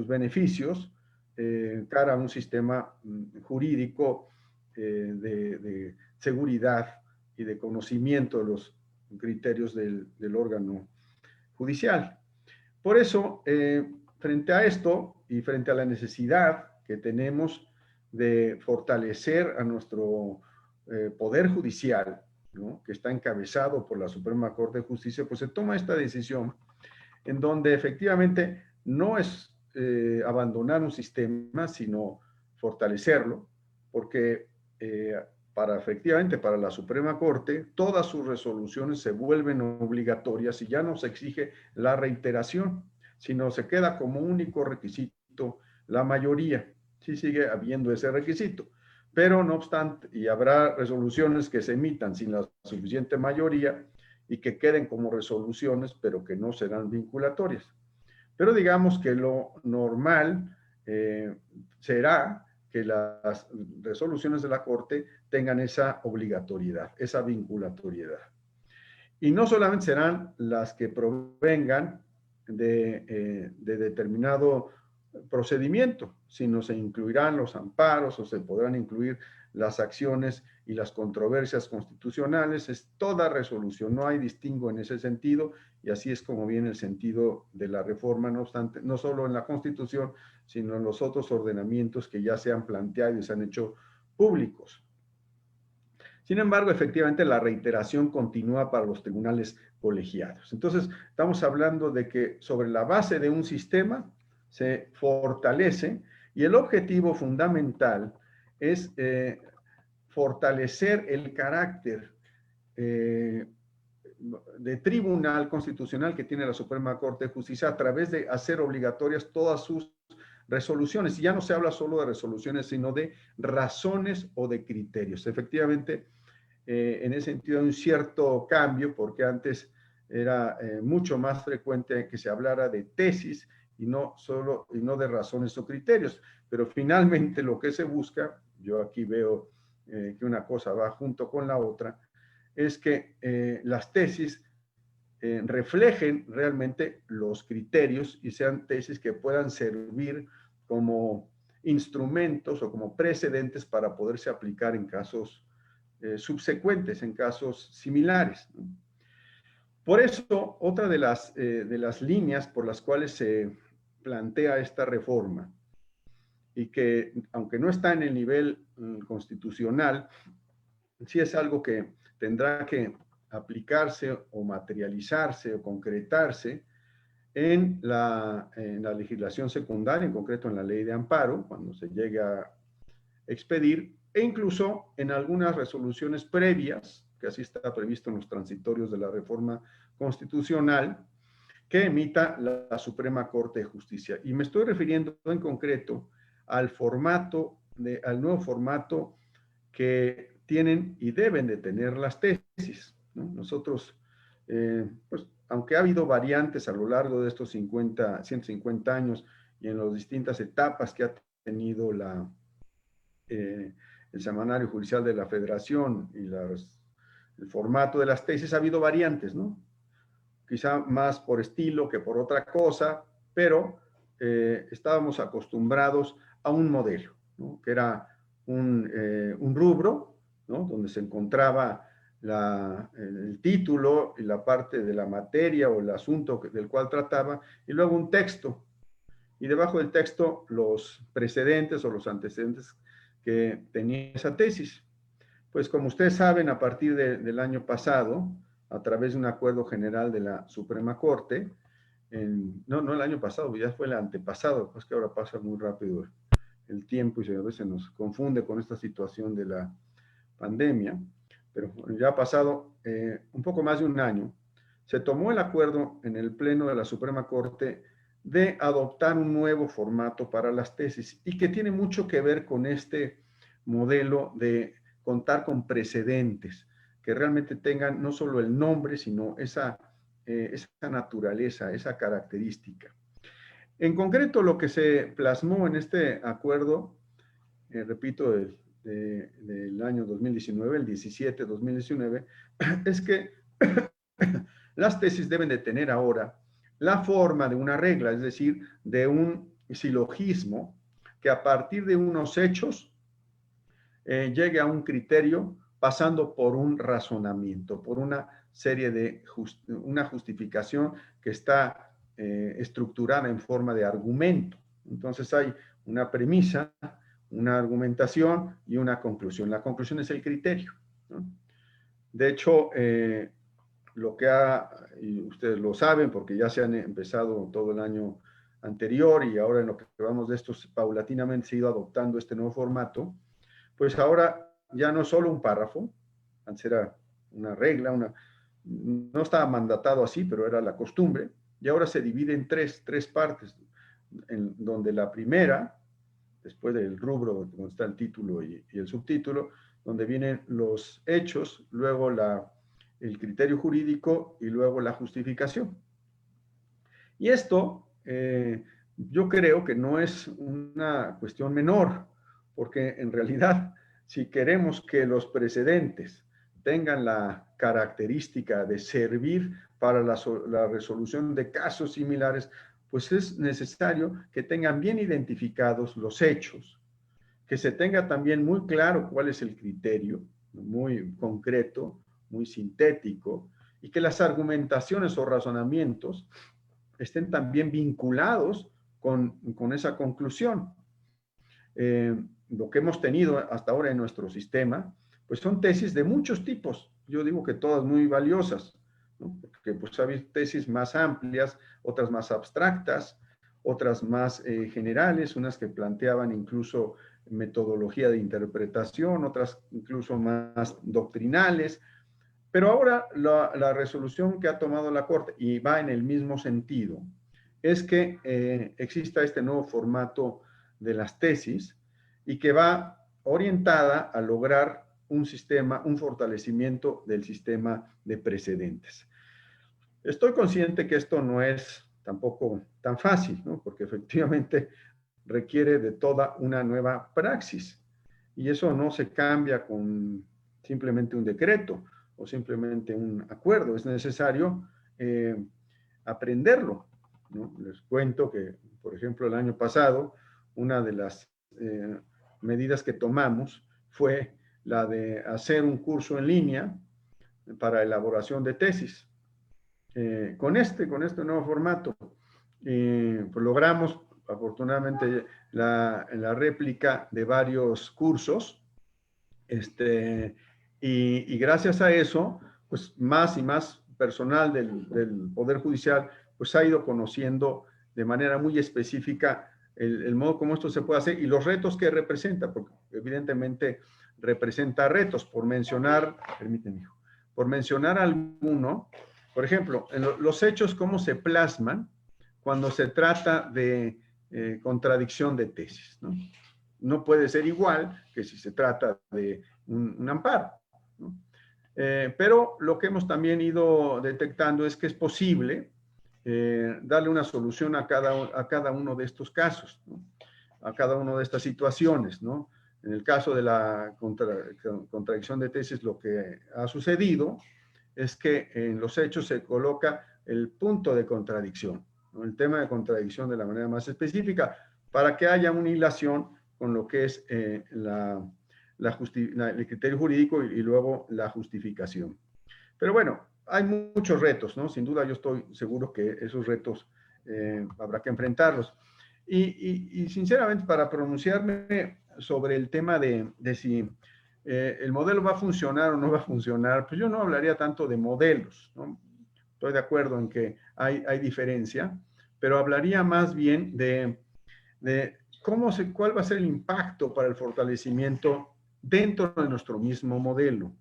beneficios cara a un sistema jurídico de seguridad y de conocimiento de los criterios del órgano judicial. Por eso, frente a esto y frente a la necesidad que tenemos de fortalecer a nuestro Poder Judicial, ¿no?, que está encabezado por la Suprema Corte de Justicia, pues se toma esta decisión en donde efectivamente no es abandonar un sistema, sino fortalecerlo, porque efectivamente para la Suprema Corte todas sus resoluciones se vuelven obligatorias y ya no se exige la reiteración, sino se queda como único requisito la mayoría. Sí sigue habiendo ese requisito, pero no obstante, y habrá resoluciones que se emitan sin la suficiente mayoría y que queden como resoluciones, pero que no serán vinculatorias. Pero digamos que lo normal será que las resoluciones de la Corte tengan esa obligatoriedad, esa vinculatoriedad. Y no solamente serán las que provengan de determinado procedimiento, sino se incluirán los amparos o se podrán incluir las acciones y las controversias constitucionales. Es toda resolución, no hay distingo en ese sentido, y así es como viene el sentido de la reforma, no obstante, no solo en la Constitución, sino en los otros ordenamientos que ya se han planteado y se han hecho públicos. Sin embargo, efectivamente, la reiteración continúa para los tribunales colegiados. Entonces, estamos hablando de que sobre la base de un sistema se fortalece, y el objetivo fundamental es fortalecer el carácter de tribunal constitucional que tiene la Suprema Corte de Justicia a través de hacer obligatorias todas sus resoluciones. Y ya no se habla solo de resoluciones, sino de razones o de criterios. Efectivamente, en ese sentido hay un cierto cambio, porque antes era mucho más frecuente que se hablara de tesis y no de razones o criterios. Pero finalmente lo que se busca, yo aquí veo que una cosa va junto con la otra, es que las tesis reflejen realmente los criterios y sean tesis que puedan servir como instrumentos o como precedentes para poderse aplicar en casos subsecuentes, en casos similares, ¿no? Por eso, otra de las líneas por las cuales se plantea esta reforma, y que aunque no está en el nivel constitucional, sí es algo que tendrá que aplicarse o materializarse o concretarse en la legislación secundaria, en concreto en la ley de amparo, cuando se llegue a expedir, e incluso en algunas resoluciones previas, que así está previsto en los transitorios de la reforma constitucional, que emita la Suprema Corte de Justicia. Y me estoy refiriendo en concreto al nuevo formato que tienen y deben de tener las tesis, ¿no? Nosotros, pues, aunque ha habido variantes a lo largo de estos 150 años y en las distintas etapas que ha tenido el Semanario Judicial de la Federación y el formato de las tesis, ha habido variantes, ¿no? Quizá más por estilo que por otra cosa, pero estábamos acostumbrados a un modelo, ¿no? Que era un rubro, ¿no? Donde se encontraba el título y la parte de la materia o el asunto del cual trataba, y luego un texto, y debajo del texto los precedentes o los antecedentes que tenía esa tesis. Pues como ustedes saben, a partir del año pasado, a través de un acuerdo general de la Suprema Corte, no el año pasado, ya fue el antepasado, pues que ahora pasa muy rápido el tiempo y a veces nos confunde con esta situación de la pandemia, pero ya ha pasado un poco más de un año, se tomó el acuerdo en el Pleno de la Suprema Corte de adoptar un nuevo formato para las tesis, y que tiene mucho que ver con este modelo de contar con precedentes que realmente tengan no solo el nombre, sino esa naturaleza, esa característica. En concreto, lo que se plasmó en este acuerdo, repito, del año 2019, el 17-2019, es que las tesis deben de tener ahora la forma de una regla, es decir, de un silogismo que a partir de unos hechos llegue a un criterio pasando por un razonamiento, por una serie de una justificación que está estructurada en forma de argumento. Entonces hay una premisa, una argumentación y una conclusión. La conclusión es el criterio, ¿no? De hecho, lo que y ustedes lo saben porque ya se han empezado todo el año anterior, y ahora en lo que vamos de estos, paulatinamente se ha ido adoptando este nuevo formato. Pues ahora ya no es solo un párrafo, antes era una regla, no estaba mandatado así, pero era la costumbre, y ahora se divide en tres partes, en donde la primera, después del rubro donde está el título y el subtítulo, donde vienen los hechos, luego el criterio jurídico y luego la justificación. Y esto yo creo que no es una cuestión menor, porque en realidad si queremos que los precedentes tengan la característica de servir para la resolución de casos similares, pues es necesario que tengan bien identificados los hechos, que se tenga también muy claro cuál es el criterio, muy concreto, muy sintético, y que las argumentaciones o razonamientos estén también vinculados con esa conclusión. Lo que hemos tenido hasta ahora en nuestro sistema, pues son tesis de muchos tipos. Yo digo que todas muy valiosas, ¿no? Porque pues hay tesis más amplias, otras más abstractas, otras más generales, unas que planteaban incluso metodología de interpretación, otras incluso más doctrinales. Pero ahora la resolución que ha tomado la Corte, y va en el mismo sentido, es que exista este nuevo formato de las tesis y que va orientada a lograr un sistema, un fortalecimiento del sistema de precedentes. Estoy consciente que esto no es tampoco tan fácil, ¿no? Porque efectivamente requiere de toda una nueva praxis y eso no se cambia con simplemente un decreto o simplemente un acuerdo, es necesario aprenderlo, ¿no? Les cuento que, por ejemplo, el año pasado, una de las medidas que tomamos fue la de hacer un curso en línea para elaboración de tesis. Con este nuevo formato, pues logramos, afortunadamente, la réplica de varios cursos, y gracias a eso, pues más y más personal del Poder Judicial, pues ha ido conociendo de manera muy específica el modo como esto se puede hacer y los retos que representa, porque evidentemente representa retos. Por mencionar, permíteme, hijo, por mencionar alguno, por ejemplo, en los hechos, cómo se plasman cuando se trata de contradicción de tesis, ¿no? No puede ser igual que si se trata de un amparo, ¿no? Pero lo que hemos también ido detectando es que es posible darle una solución a cada uno de estos casos, ¿no? A cada una de estas situaciones, ¿no? En el caso de la contradicción de tesis, lo que ha sucedido es que en los hechos se coloca el punto de contradicción, ¿no? El tema de contradicción de la manera más específica, para que haya una hilación con lo que es el criterio jurídico y luego la justificación. Pero bueno, hay muchos retos, ¿no? Sin duda yo estoy seguro que esos retos habrá que enfrentarlos. Y sinceramente, para pronunciarme sobre el tema de si el modelo va a funcionar o no va a funcionar, pues yo no hablaría tanto de modelos, ¿no? Estoy de acuerdo en que hay diferencia, pero hablaría más bien de cuál va a ser el impacto para el fortalecimiento dentro de nuestro mismo modelo.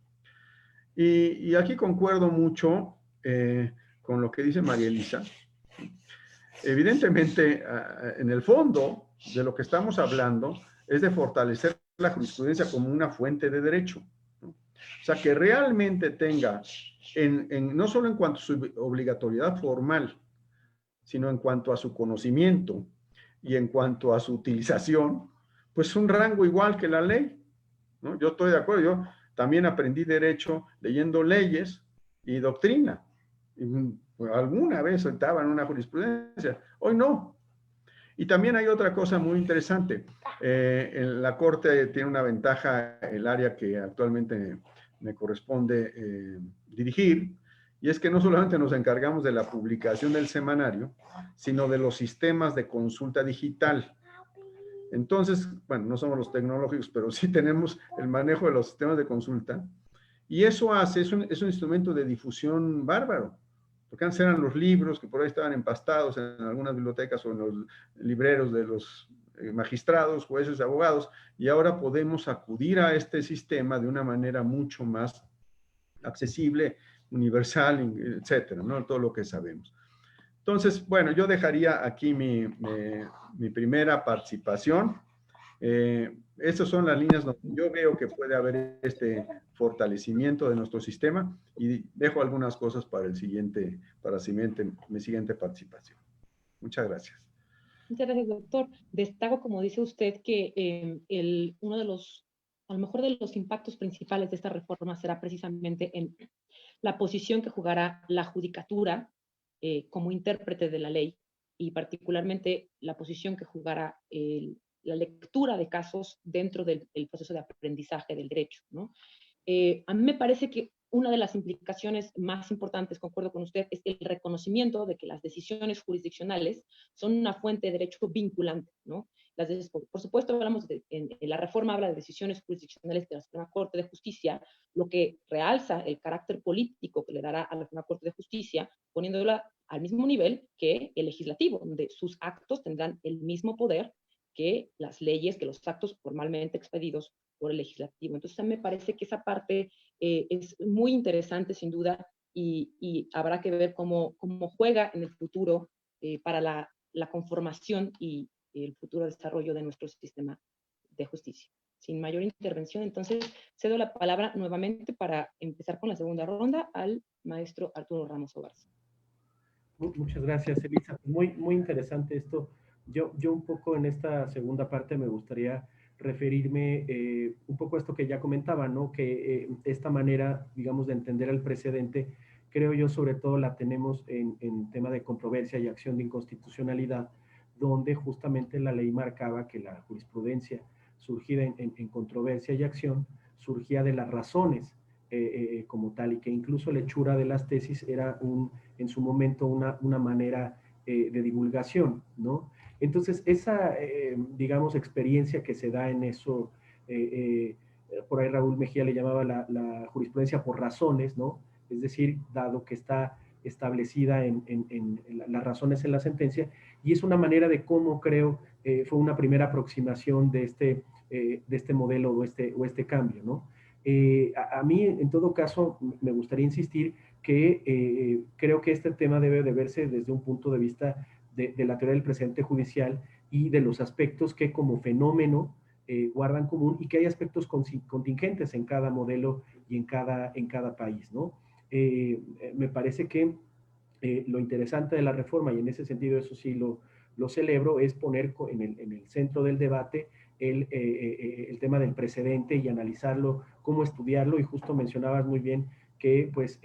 Y aquí concuerdo mucho con lo que dice María Elisa. Evidentemente, en el fondo de lo que estamos hablando es de fortalecer la jurisprudencia como una fuente de derecho, ¿no? O sea, que realmente tenga, no solo en cuanto a su obligatoriedad formal, sino en cuanto a su conocimiento y en cuanto a su utilización, pues un rango igual que la ley, ¿no? Yo estoy de acuerdo, yo también aprendí derecho leyendo leyes y doctrina. Y alguna vez estaba en una jurisprudencia, hoy no. Y también hay otra cosa muy interesante. En la Corte tiene una ventaja el área que actualmente me corresponde dirigir, y es que no solamente nos encargamos de la publicación del semanario, sino de los sistemas de consulta digital. Entonces, bueno, no somos los tecnológicos, pero sí tenemos el manejo de los sistemas de consulta, y eso es un instrumento de difusión bárbaro. Porque antes eran los libros que por ahí estaban empastados en algunas bibliotecas o en los libreros de los magistrados, jueces, abogados, y ahora podemos acudir a este sistema de una manera mucho más accesible, universal, etcétera, ¿no? Todo lo que sabemos. Entonces, bueno, yo dejaría aquí mi primera participación. Estas son las líneas donde yo veo que puede haber este fortalecimiento de nuestro sistema y dejo algunas cosas para mi siguiente participación. Muchas gracias. Muchas gracias, doctor. Destaco, como dice usted, que uno de los, a lo mejor de los impactos principales de esta reforma será precisamente en la posición que jugará la judicatura como intérprete de la ley y particularmente la posición que jugará la lectura de casos dentro del proceso de aprendizaje del derecho, ¿no? A mí me parece que una de las implicaciones más importantes, concuerdo con usted, es el reconocimiento de que las decisiones jurisdiccionales son una fuente de derecho vinculante, ¿no? Por supuesto, hablamos en la reforma habla de decisiones jurisdiccionales de la Suprema Corte de Justicia, lo que realza el carácter político que le dará a la Suprema Corte de Justicia, poniéndola al mismo nivel que el legislativo, donde sus actos tendrán el mismo poder que las leyes, que los actos formalmente expedidos por el legislativo. Entonces, a mí me parece que esa parte es muy interesante, sin duda, y habrá que ver cómo juega en el futuro para la conformación y el futuro desarrollo de nuestro sistema de justicia. Sin mayor intervención, entonces, cedo la palabra nuevamente para empezar con la segunda ronda al maestro Arturo Ramos Obarzo. Muchas gracias, Elisa. Muy interesante esto. Yo un poco en esta segunda parte me gustaría referirme un poco a esto que ya comentaba, ¿no? Que esta manera, digamos, de entender el precedente, creo yo sobre todo la tenemos en tema de controversia y acción de inconstitucionalidad, donde justamente la ley marcaba que la jurisprudencia surgida en controversia y acción surgía de las razones como tal, y que incluso la hechura de las tesis era en su momento una manera de divulgación, ¿no? Entonces, esa, digamos, experiencia que se da en eso, por ahí Raúl Mejía le llamaba la jurisprudencia por razones, ¿no? Es decir, dado que está establecida en las razones en la sentencia, y es una manera de cómo creo fue una primera aproximación de este modelo o este cambio, ¿no? A mí, en todo caso, me gustaría insistir que creo que este tema debe de verse desde un punto de vista de la teoría del precedente judicial y de los aspectos que como fenómeno guardan común, y que hay aspectos contingentes en cada modelo y en cada país, ¿no? Me parece que lo interesante de la reforma, y en ese sentido eso sí lo celebro, es poner en el centro del debate el tema del precedente y analizarlo, cómo estudiarlo, y justo mencionabas muy bien que pues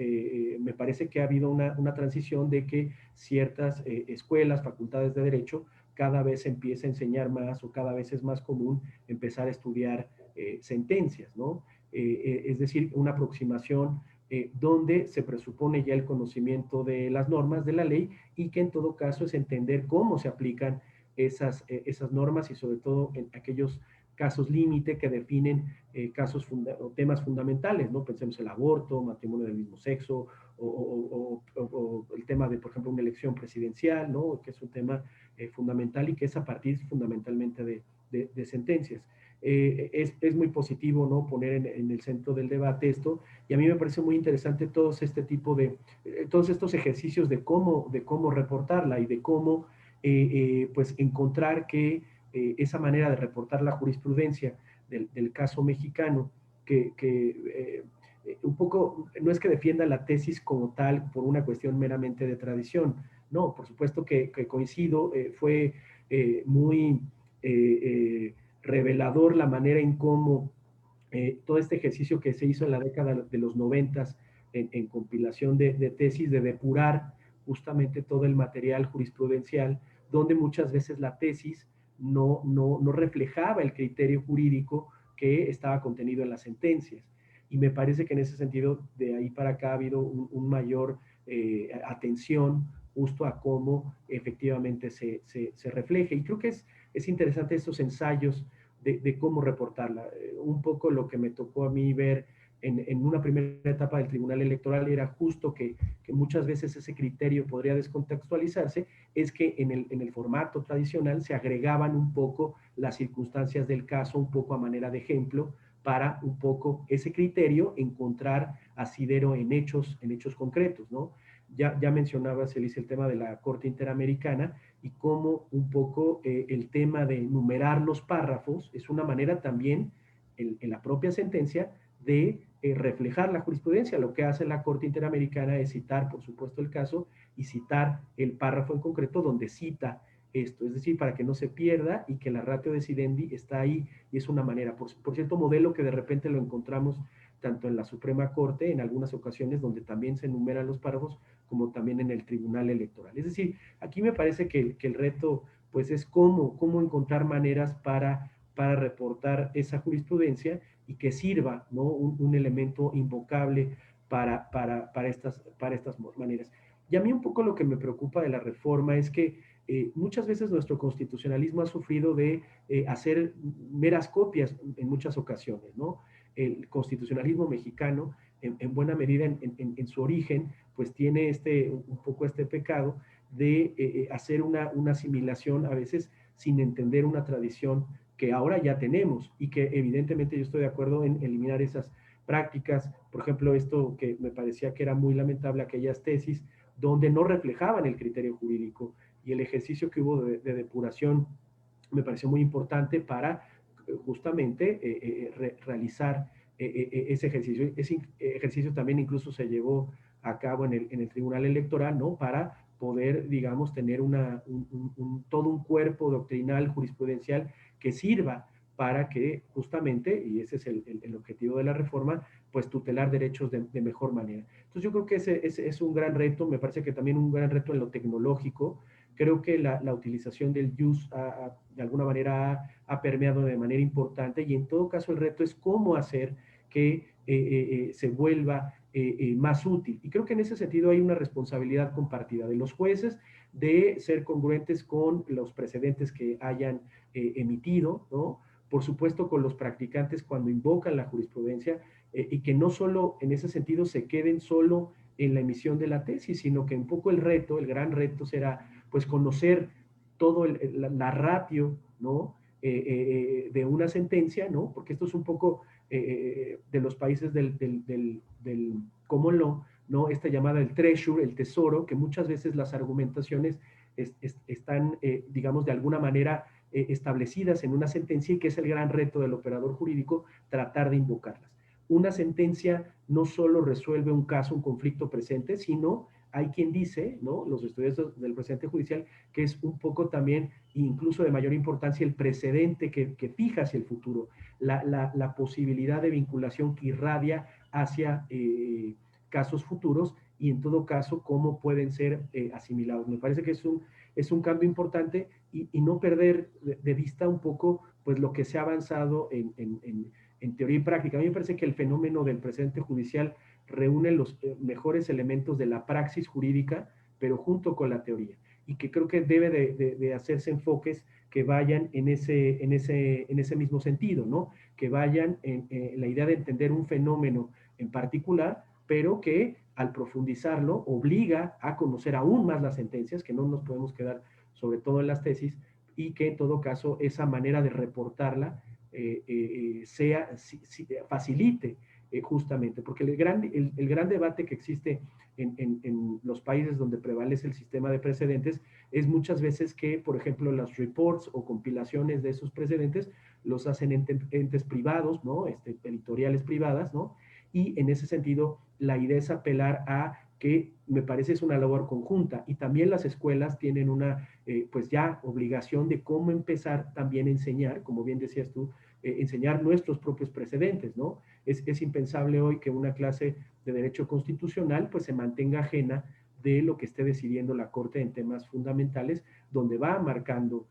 me parece que ha habido una transición de que ciertas escuelas, facultades de derecho, cada vez se empieza a enseñar más, o cada vez es más común empezar a estudiar sentencias, ¿no? Es decir, una aproximación donde se presupone ya el conocimiento de las normas de la ley, y que en todo caso es entender cómo se aplican esas normas, y sobre todo en aquellos casos límite que definen o temas fundamentales, ¿no? Pensemos el aborto, matrimonio del mismo sexo, o el tema de, por ejemplo, una elección presidencial, ¿no? Que es un tema fundamental, y que es a partir fundamentalmente de sentencias. Es muy positivo, ¿no? Poner en el centro del debate esto, y a mí me parece muy interesante todos estos ejercicios de cómo reportarla, y de cómo pues encontrar que esa manera de reportar la jurisprudencia del caso mexicano, que un poco no es que defienda la tesis como tal por una cuestión meramente de tradición, no, por supuesto que coincido, fue muy revelador la manera en cómo todo este ejercicio que se hizo en la década de los 90 en compilación de tesis, de depurar justamente todo el material jurisprudencial, donde muchas veces la tesis no reflejaba el criterio jurídico que estaba contenido en las sentencias. Y me parece que en ese sentido, de ahí para acá ha habido un mayor atención justo a cómo efectivamente se refleja. Y creo que es interesante estos ensayos de cómo reportarla. Un poco lo que me tocó a mí ver en una primera etapa del Tribunal Electoral era justo que muchas veces ese criterio podría descontextualizarse, es que en el formato tradicional se agregaban un poco las circunstancias del caso, un poco a manera de ejemplo, para un poco ese criterio encontrar asidero en hechos concretos, ¿no? Ya mencionabas, Elisa, el tema de la Corte Interamericana, y cómo un poco el tema de numerar los párrafos es una manera también, en la propia sentencia, de reflejar la jurisprudencia. Lo que hace la Corte Interamericana es citar, por supuesto, el caso y citar el párrafo en concreto donde cita esto, es decir, para que no se pierda y que la ratio decidendi está ahí y es una manera, por cierto, modelo que de repente lo encontramos tanto en la Suprema Corte, en algunas ocasiones donde también se enumeran los párrafos, como también en el Tribunal Electoral. Es decir, aquí me parece que el reto pues es cómo encontrar maneras para reportar esa jurisprudencia y que sirva, ¿no?, un elemento invocable para estas maneras. Y a mí un poco lo que me preocupa de la reforma es que muchas veces nuestro constitucionalismo ha sufrido de hacer meras copias en muchas ocasiones, ¿no? El constitucionalismo mexicano, en buena medida en su origen, pues tiene un poco este pecado de hacer una asimilación a veces sin entender una tradición que ahora ya tenemos y que evidentemente yo estoy de acuerdo en eliminar esas prácticas. Por ejemplo, esto que me parecía que era muy lamentable, aquellas tesis donde no reflejaban el criterio jurídico, y el ejercicio que hubo de depuración me pareció muy importante para justamente realizar ese ejercicio. Ese ejercicio también incluso se llevó a cabo en el Tribunal Electoral, ¿no?, para poder, digamos, tener todo un cuerpo doctrinal, jurisprudencial, que sirva para que justamente, y ese es el objetivo de la reforma, pues tutelar derechos de mejor manera. Entonces yo creo que ese es un gran reto, me parece que también un gran reto en lo tecnológico. Creo que la utilización del JUS de alguna manera ha permeado de manera importante, y en todo caso el reto es cómo hacer que se vuelva más útil. Y creo que en ese sentido hay una responsabilidad compartida de los jueces de ser congruentes con los precedentes que hayan emitido, ¿no? Por supuesto con los practicantes cuando invocan la jurisprudencia, y que no solo en ese sentido se queden solo en la emisión de la tesis, sino que un poco el gran reto será pues conocer todo la ratio, ¿no?, de una sentencia, ¿no?, porque esto es un poco de los países del common law, ¿no?, esta llamada el treasure, el tesoro, que muchas veces las argumentaciones están, digamos, de alguna manera establecidas en una sentencia, y que es el gran reto del operador jurídico, tratar de invocarlas. Una sentencia no solo resuelve un caso, un conflicto presente, sino hay quien dice, ¿no?, los estudios del precedente judicial, que es un poco también, incluso de mayor importancia, el precedente que fija hacia el futuro, la posibilidad de vinculación que irradia hacia casos futuros, y en todo caso cómo pueden ser asimilados. Me parece que es un cambio importante, y no perder de vista un poco pues lo que se ha avanzado en teoría y práctica. A mí me parece que el fenómeno del precedente judicial reúne los mejores elementos de la praxis jurídica, pero junto con la teoría, y que creo que debe de hacerse enfoques que vayan en ese mismo sentido, ¿no?, que vayan en la idea de entender un fenómeno en particular, pero que al profundizarlo obliga a conocer aún más las sentencias, que no nos podemos quedar sobre todo en las tesis, y que en todo caso esa manera de reportarla facilite justamente, porque el gran debate que existe en los países donde prevalece el sistema de precedentes es muchas veces que, por ejemplo, los reports o compilaciones de esos precedentes los hacen entes privados, ¿no?, editoriales privadas, ¿no?, y en ese sentido la idea es apelar a que me parece es una labor conjunta, y también las escuelas tienen una pues ya obligación de cómo empezar también a enseñar, como bien decías tú, enseñar nuestros propios precedentes, ¿no? Es impensable hoy que una clase de derecho constitucional pues se mantenga ajena de lo que esté decidiendo la Corte en temas fundamentales, donde va marcando,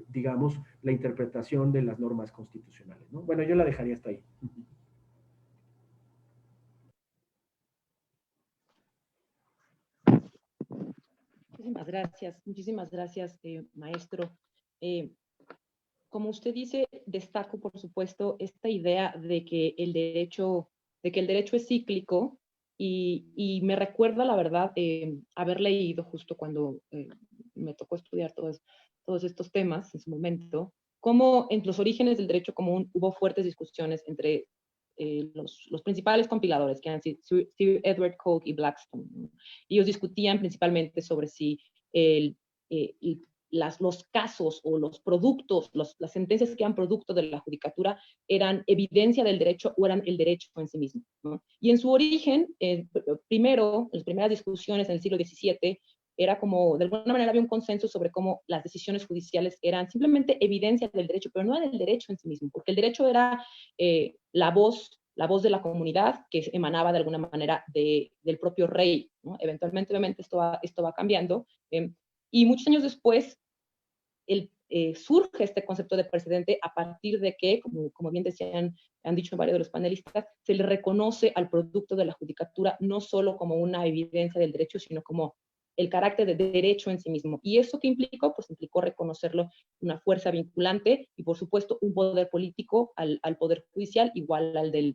digamos, la interpretación de las normas constitucionales, ¿no? Bueno, yo la dejaría hasta ahí. Muchísimas gracias, maestro. Como usted dice, destaco, por supuesto, esta idea de que el derecho es cíclico, y me recuerda, la verdad, haber leído justo cuando me tocó estudiar todos estos temas en su momento, cómo en los orígenes del derecho común hubo fuertes discusiones entre los principales compiladores, que eran Sir Edward Coke y Blackstone, ¿no? Ellos discutían principalmente sobre si los casos o los productos, las sentencias que eran producto de la judicatura eran evidencia del derecho o eran el derecho en sí mismo, ¿no? Y en su origen, primero, en las primeras discusiones en el siglo XVII, era como, de alguna manera había un consenso sobre cómo las decisiones judiciales eran simplemente evidencia del derecho, pero no era el derecho en sí mismo, porque el derecho era la voz de la comunidad que emanaba de alguna manera del propio rey, ¿no? Eventualmente, obviamente, esto va cambiando, y muchos años después surge este concepto de precedente a partir de que, como bien han dicho varios de los panelistas, se le reconoce al producto de la judicatura no solo como una evidencia del derecho, sino como el carácter de derecho en sí mismo. ¿Y eso qué implicó? Pues implicó reconocerlo una fuerza vinculante y, por supuesto, un poder político al poder judicial igual al de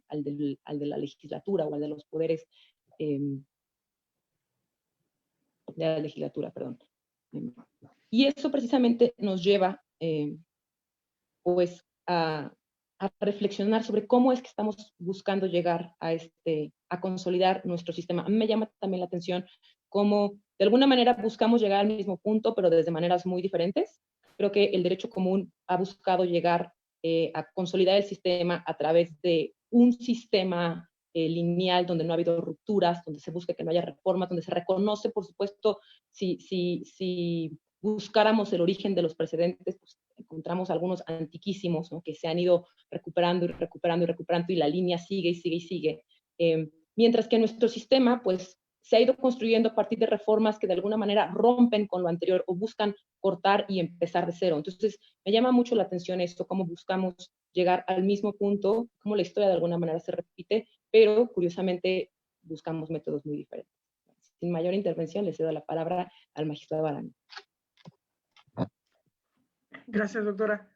la legislatura o al de los poderes de la legislatura, perdón. Y eso precisamente nos lleva pues a reflexionar sobre cómo es que estamos buscando llegar a consolidar nuestro sistema. A mí me llama también la atención cómo de alguna manera buscamos llegar al mismo punto, pero desde maneras muy diferentes. Creo que el derecho común ha buscado llegar a consolidar el sistema a través de un sistema lineal donde no ha habido rupturas, donde se busca que no haya reformas, donde se reconoce, por supuesto, si buscáramos el origen de los precedentes, pues encontramos algunos antiquísimos, ¿no? Que se han ido recuperando y recuperando y recuperando y la línea sigue y sigue y sigue. Mientras que nuestro sistema, pues, se ha ido construyendo a partir de reformas que de alguna manera rompen con lo anterior o buscan cortar y empezar de cero. Entonces, me llama mucho la atención esto, cómo buscamos llegar al mismo punto, cómo la historia de alguna manera se repite, pero curiosamente buscamos métodos muy diferentes. Sin mayor intervención, le cedo la palabra al magistrado Arango. Gracias, doctora.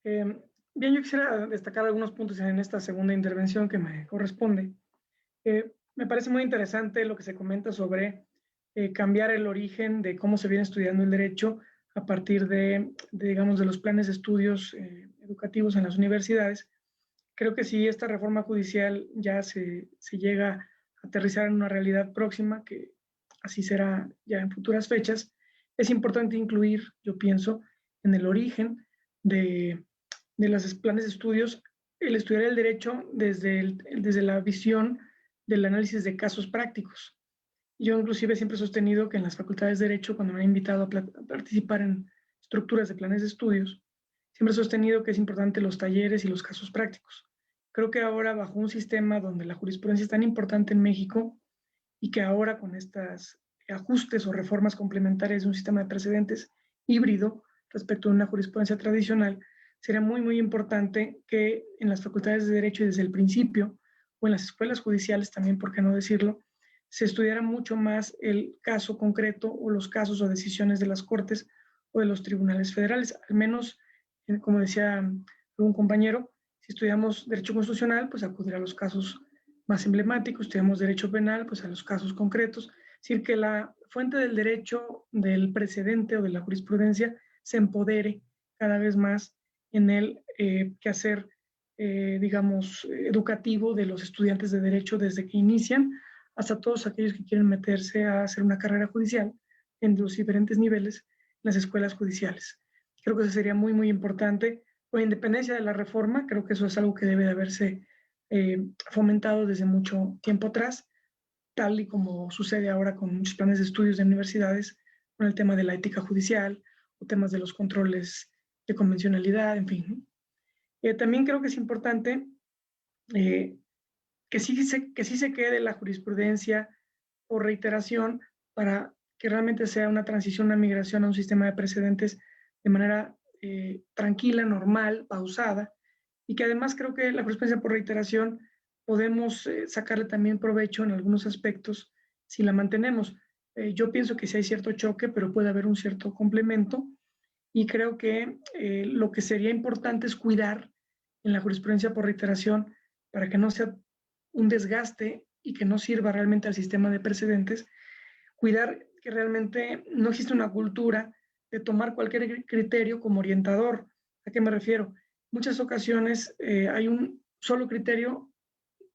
Bien, yo quisiera destacar algunos puntos en esta segunda intervención que me corresponde. Me parece muy interesante lo que se comenta sobre cambiar el origen de cómo se viene estudiando el derecho a partir digamos, de los planes de estudios educativos en las universidades. Creo que si esta reforma judicial ya se llega a aterrizar en una realidad próxima, que así será ya en futuras fechas, es importante incluir, yo pienso, en el origen de los planes de estudios, el estudiar el derecho desde la visión del análisis de casos prácticos. Yo inclusive siempre he sostenido que en las facultades de Derecho, cuando me han invitado a participar en estructuras de planes de estudios, siempre he sostenido que es importante los talleres y los casos prácticos. Creo que ahora, bajo un sistema donde la jurisprudencia es tan importante en México y que ahora con estos ajustes o reformas complementarias de un sistema de precedentes híbrido respecto a una jurisprudencia tradicional, sería muy, muy importante que en las facultades de Derecho y desde el principio, o en las escuelas judiciales también, por qué no decirlo, se estudiara mucho más el caso concreto o los casos o decisiones de las Cortes o de los tribunales federales. Al menos, como decía un compañero, si estudiamos Derecho Constitucional, pues acudir a los casos más emblemáticos, estudiamos Derecho Penal, pues a los casos concretos. Es decir, que la fuente del derecho, del precedente o de la jurisprudencia se empodere cada vez más en el quehacer, digamos, educativo de los estudiantes de Derecho desde que inician hasta todos aquellos que quieren meterse a hacer una carrera judicial en los diferentes niveles en las escuelas judiciales. Creo que eso sería muy, muy importante. Con independencia de la reforma, creo que eso es algo que debe de haberse fomentado desde mucho tiempo atrás, tal y como sucede ahora con muchos planes de estudios de universidades, con el tema de la ética judicial o temas de los controles de convencionalidad, en fin. También creo que es importante que sí se quede la jurisprudencia por reiteración para que realmente sea una transición, una migración a un sistema de precedentes de manera tranquila, normal, pausada, y que además creo que la jurisprudencia por reiteración podemos sacarle también provecho en algunos aspectos si la mantenemos. Yo pienso que sí hay cierto choque, pero puede haber un cierto complemento, y creo que lo que sería importante es cuidar en la jurisprudencia por reiteración para que no sea un desgaste y que no sirva realmente al sistema de precedentes, cuidar que realmente no existe una cultura de tomar cualquier criterio como orientador. ¿A qué me refiero? Muchas ocasiones hay un solo criterio,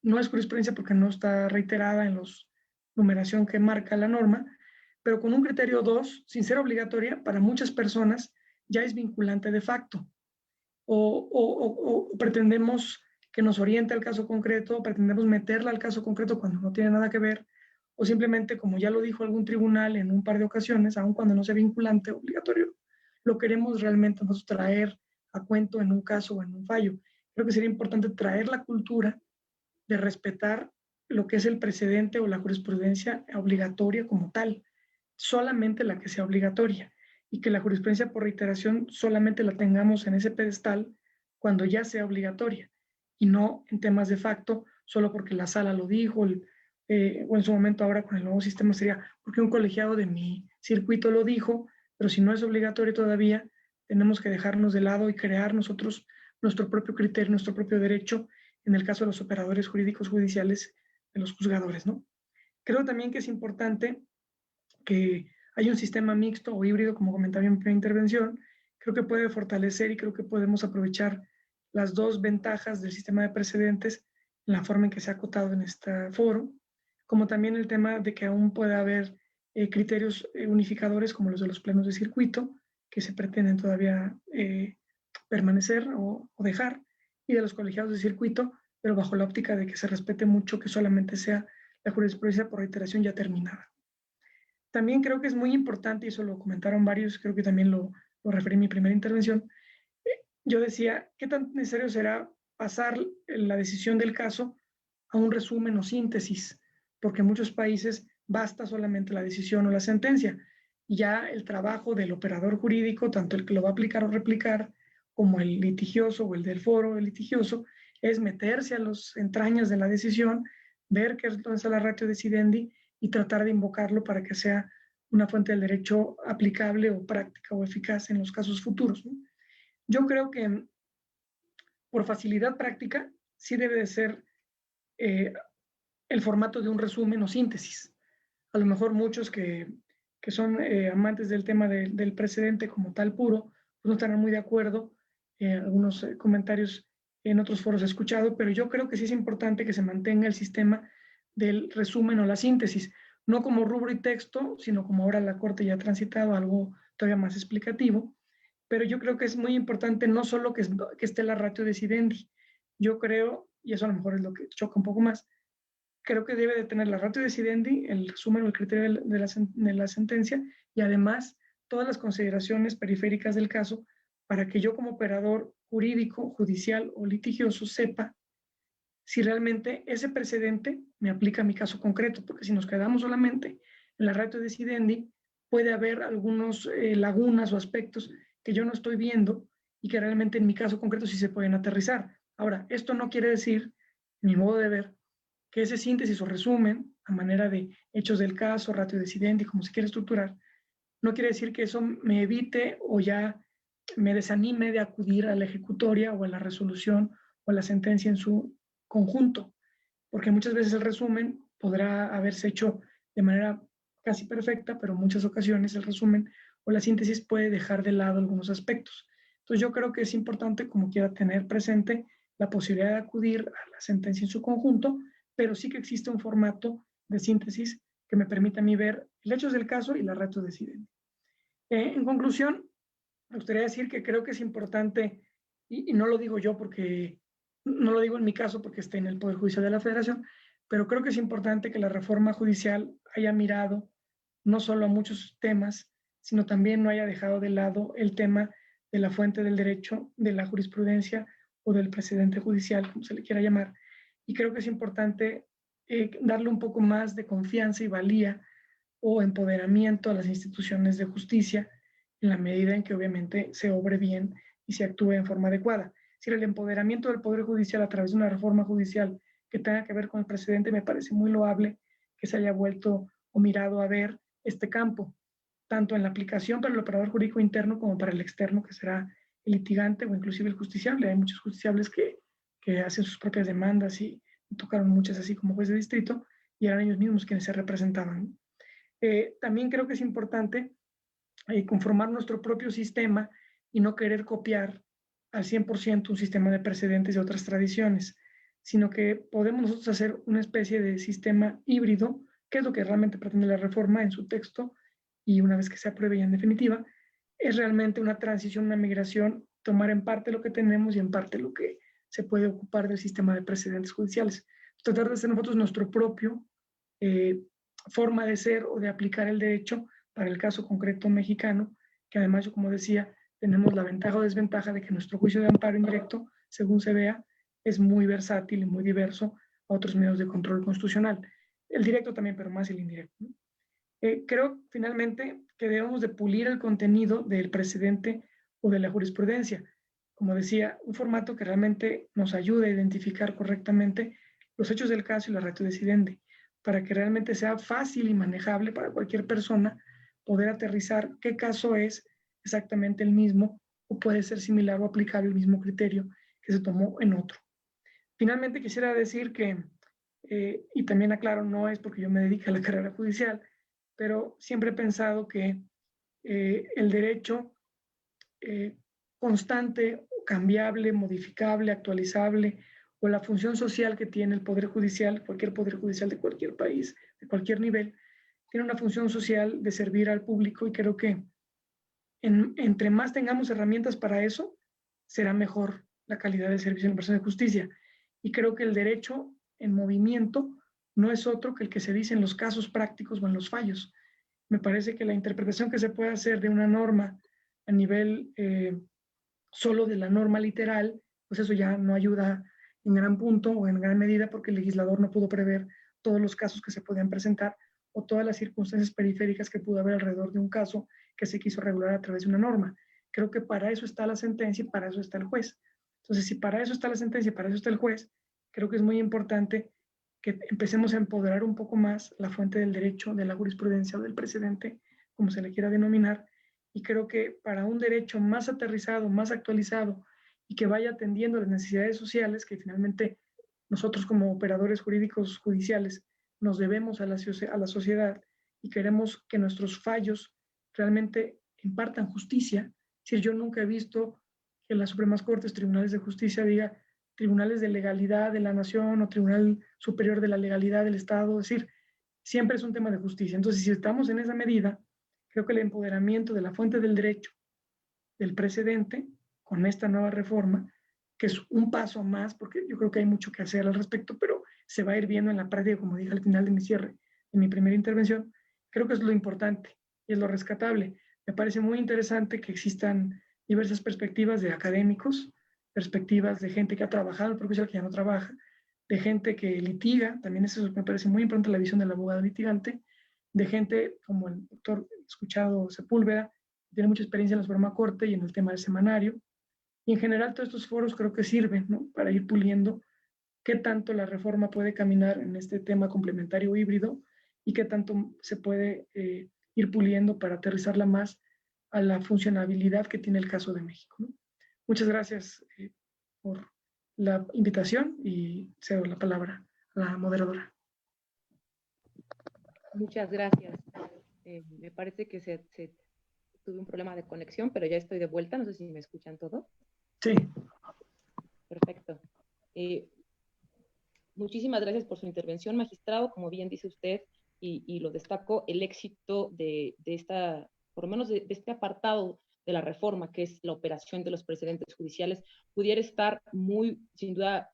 no es jurisprudencia porque no está reiterada en la numeración que marca la norma, pero con un criterio 2, sin ser obligatoria, para muchas personas ya es vinculante de facto. O pretendemos que nos oriente al caso concreto, pretendemos meterla al caso concreto cuando no tiene nada que ver, o simplemente, como ya lo dijo algún tribunal en un par de ocasiones, aun cuando no sea vinculante obligatorio, lo queremos realmente nosotros traer a cuento en un caso o en un fallo. Creo que sería importante traer la cultura de respetar lo que es el precedente o la jurisprudencia obligatoria como tal, solamente la que sea obligatoria, y que la jurisprudencia por reiteración solamente la tengamos en ese pedestal cuando ya sea obligatoria, y no en temas de facto, solo porque la sala lo dijo, o en su momento ahora con el nuevo sistema sería porque un colegiado de mi circuito lo dijo, pero si no es obligatorio todavía, tenemos que dejarnos de lado y crear nosotros nuestro propio criterio, nuestro propio derecho, en el caso de los operadores jurídicos judiciales de los juzgadores, ¿no? Creo también que es importante que haya un sistema mixto o híbrido, como comentaba en mi primera intervención. Creo que puede fortalecer y creo que podemos aprovechar las dos ventajas del sistema de precedentes en la forma en que se ha acotado en este foro, como también el tema de que aún puede haber criterios unificadores como los de los plenos de circuito, que se pretenden todavía permanecer o dejar, y de los colegiados de circuito, pero bajo la óptica de que se respete mucho que solamente sea la jurisprudencia por reiteración ya terminada. También creo que es muy importante, y eso lo comentaron varios, creo que también lo referí en mi primera intervención, yo decía, ¿qué tan necesario será pasar la decisión del caso a un resumen o síntesis? Porque en muchos países basta solamente la decisión o la sentencia, y ya el trabajo del operador jurídico, tanto el que lo va a aplicar o replicar, como el litigioso o el del foro el litigioso, es meterse a las entrañas de la decisión, ver qué es donde está la ratio decidendi y tratar de invocarlo para que sea una fuente del derecho aplicable o práctica o eficaz en los casos futuros, ¿no? Yo creo que por facilidad práctica sí debe de ser el formato de un resumen o síntesis. A lo mejor muchos que son amantes del tema del precedente como tal puro, pues no estarán muy de acuerdo. Algunos comentarios en otros foros he escuchado, pero yo creo que sí es importante que se mantenga el sistema del resumen o la síntesis, no como rubro y texto, sino como ahora la Corte ya ha transitado algo todavía más explicativo. Pero yo creo que es muy importante no solo que esté la ratio decidendi, yo creo, y eso a lo mejor es lo que choca un poco más, creo que debe de tener la ratio decidendi, el resumen o el criterio de la sentencia, y además todas las consideraciones periféricas del caso, para que yo como operador jurídico, judicial o litigioso sepa si realmente ese precedente me aplica a mi caso concreto, porque si nos quedamos solamente en la ratio decidendi, puede haber algunos lagunas o aspectos que yo no estoy viendo y que realmente en mi caso concreto sí se pueden aterrizar. Ahora, esto no quiere decir, en mi modo de ver, que ese síntesis o resumen, a manera de hechos del caso, ratio decidendi, como se quiere estructurar, no quiere decir que eso me evite o ya me desanime de acudir a la ejecutoria o a la resolución o a la sentencia en su conjunto, porque muchas veces el resumen podrá haberse hecho de manera casi perfecta, pero en muchas ocasiones el resumen o la síntesis puede dejar de lado algunos aspectos. Entonces yo creo que es importante, como quiera, tener presente la posibilidad de acudir a la sentencia en su conjunto, pero sí que existe un formato de síntesis que me permita a mí ver el hecho del caso y la ratio decidendi. En conclusión, me gustaría decir que creo que es importante, y no lo digo yo porque, no lo digo en mi caso porque esté en el Poder Judicial de la Federación, pero creo que es importante que la reforma judicial haya mirado no solo a muchos temas, sino también no haya dejado de lado el tema de la fuente del derecho, de la jurisprudencia o del precedente judicial, como se le quiera llamar. Y creo que es importante darle un poco más de confianza y valía o empoderamiento a las instituciones de justicia en la medida en que obviamente se obre bien y se actúe en forma adecuada. Si el empoderamiento del Poder Judicial a través de una reforma judicial que tenga que ver con el precedente, me parece muy loable que se haya vuelto o mirado a ver este campo, tanto en la aplicación para el operador jurídico interno como para el externo, que será el litigante o inclusive el justiciable. Hay muchos justiciables que hacen sus propias demandas y tocaron muchas así como juez de distrito y eran ellos mismos quienes se representaban. También creo que es importante conformar nuestro propio sistema y no querer copiar al 100% un sistema de precedentes de otras tradiciones, sino que podemos nosotros hacer una especie de sistema híbrido, que es lo que realmente pretende la reforma en su texto y una vez que se apruebe ya en definitiva, es realmente una transición, una migración, tomar en parte lo que tenemos y en parte lo que se puede ocupar del sistema de precedentes judiciales. Tratar de hacer nosotros nuestro propio forma de ser o de aplicar el derecho para el caso concreto mexicano, que además, yo como decía, tenemos la ventaja o desventaja de que nuestro juicio de amparo indirecto, según se vea, es muy versátil y muy diverso a otros medios de control constitucional. El directo también, pero más el indirecto, ¿no? Creo finalmente que debemos de pulir el contenido del precedente o de la jurisprudencia. Como decía, un formato que realmente nos ayude a identificar correctamente los hechos del caso y la ratio decidente, para que realmente sea fácil y manejable para cualquier persona poder aterrizar qué caso es exactamente el mismo o puede ser similar o aplicable el mismo criterio que se tomó en otro. Finalmente quisiera decir que, y también aclaro, no es porque yo me dedique a la carrera judicial, pero siempre he pensado que el derecho constante, cambiable, modificable, actualizable, o la función social que tiene el Poder Judicial, cualquier Poder Judicial de cualquier país, de cualquier nivel, tiene una función social de servir al público, y creo que entre más tengamos herramientas para eso, será mejor la calidad del servicio en persona de justicia. Y creo que el derecho en movimiento no es otro que el que se dice en los casos prácticos o en los fallos. Me parece que la interpretación que se puede hacer de una norma a nivel solo de la norma literal, pues eso ya no ayuda en gran punto o en gran medida, porque el legislador no pudo prever todos los casos que se podían presentar o todas las circunstancias periféricas que pudo haber alrededor de un caso que se quiso regular a través de una norma. Creo que para eso está la sentencia y para eso está el juez. Entonces, si para eso está la sentencia y para eso está el juez, creo que es muy importante que empecemos a empoderar un poco más la fuente del derecho, de la jurisprudencia o del precedente, como se le quiera denominar, y creo que para un derecho más aterrizado, más actualizado y que vaya atendiendo las necesidades sociales que finalmente nosotros como operadores jurídicos judiciales nos debemos a la sociedad, y queremos que nuestros fallos realmente impartan justicia. Es decir, yo nunca he visto que las Supremas Cortes, tribunales de justicia, diga tribunales de legalidad de la nación o tribunal superior de la legalidad del Estado. Es decir, siempre es un tema de justicia. Entonces, si estamos en esa medida, creo que el empoderamiento de la fuente del derecho, del precedente, con esta nueva reforma, que es un paso más, porque yo creo que hay mucho que hacer al respecto, pero se va a ir viendo en la práctica, como dije al final de mi cierre, en mi primera intervención, creo que es lo importante y es lo rescatable. Me parece muy interesante que existan diversas perspectivas de académicos, perspectivas de gente que ha trabajado, el profesor que ya no trabaja, de gente que litiga, también eso me parece muy importante, la visión del abogado litigante, de gente como el doctor escuchado Sepúlveda, que tiene mucha experiencia en la Suprema Corte y en el tema del semanario. Y en general todos estos foros creo que sirven, ¿no?, para ir puliendo qué tanto la reforma puede caminar en este tema complementario híbrido y qué tanto se puede ir puliendo para aterrizarla más a la funcionabilidad que tiene el caso de México, ¿no? Muchas gracias por la invitación y cedo la palabra a la moderadora. Muchas gracias. Me parece que tuve un problema de conexión, pero ya estoy de vuelta. No sé si me escuchan todo. Sí. Perfecto. Muchísimas gracias por su intervención, magistrado. Como bien dice usted, y lo destaco, el éxito de esta, por lo menos de este apartado de la reforma, que es la operación de los precedentes judiciales, pudiera estar muy, sin duda,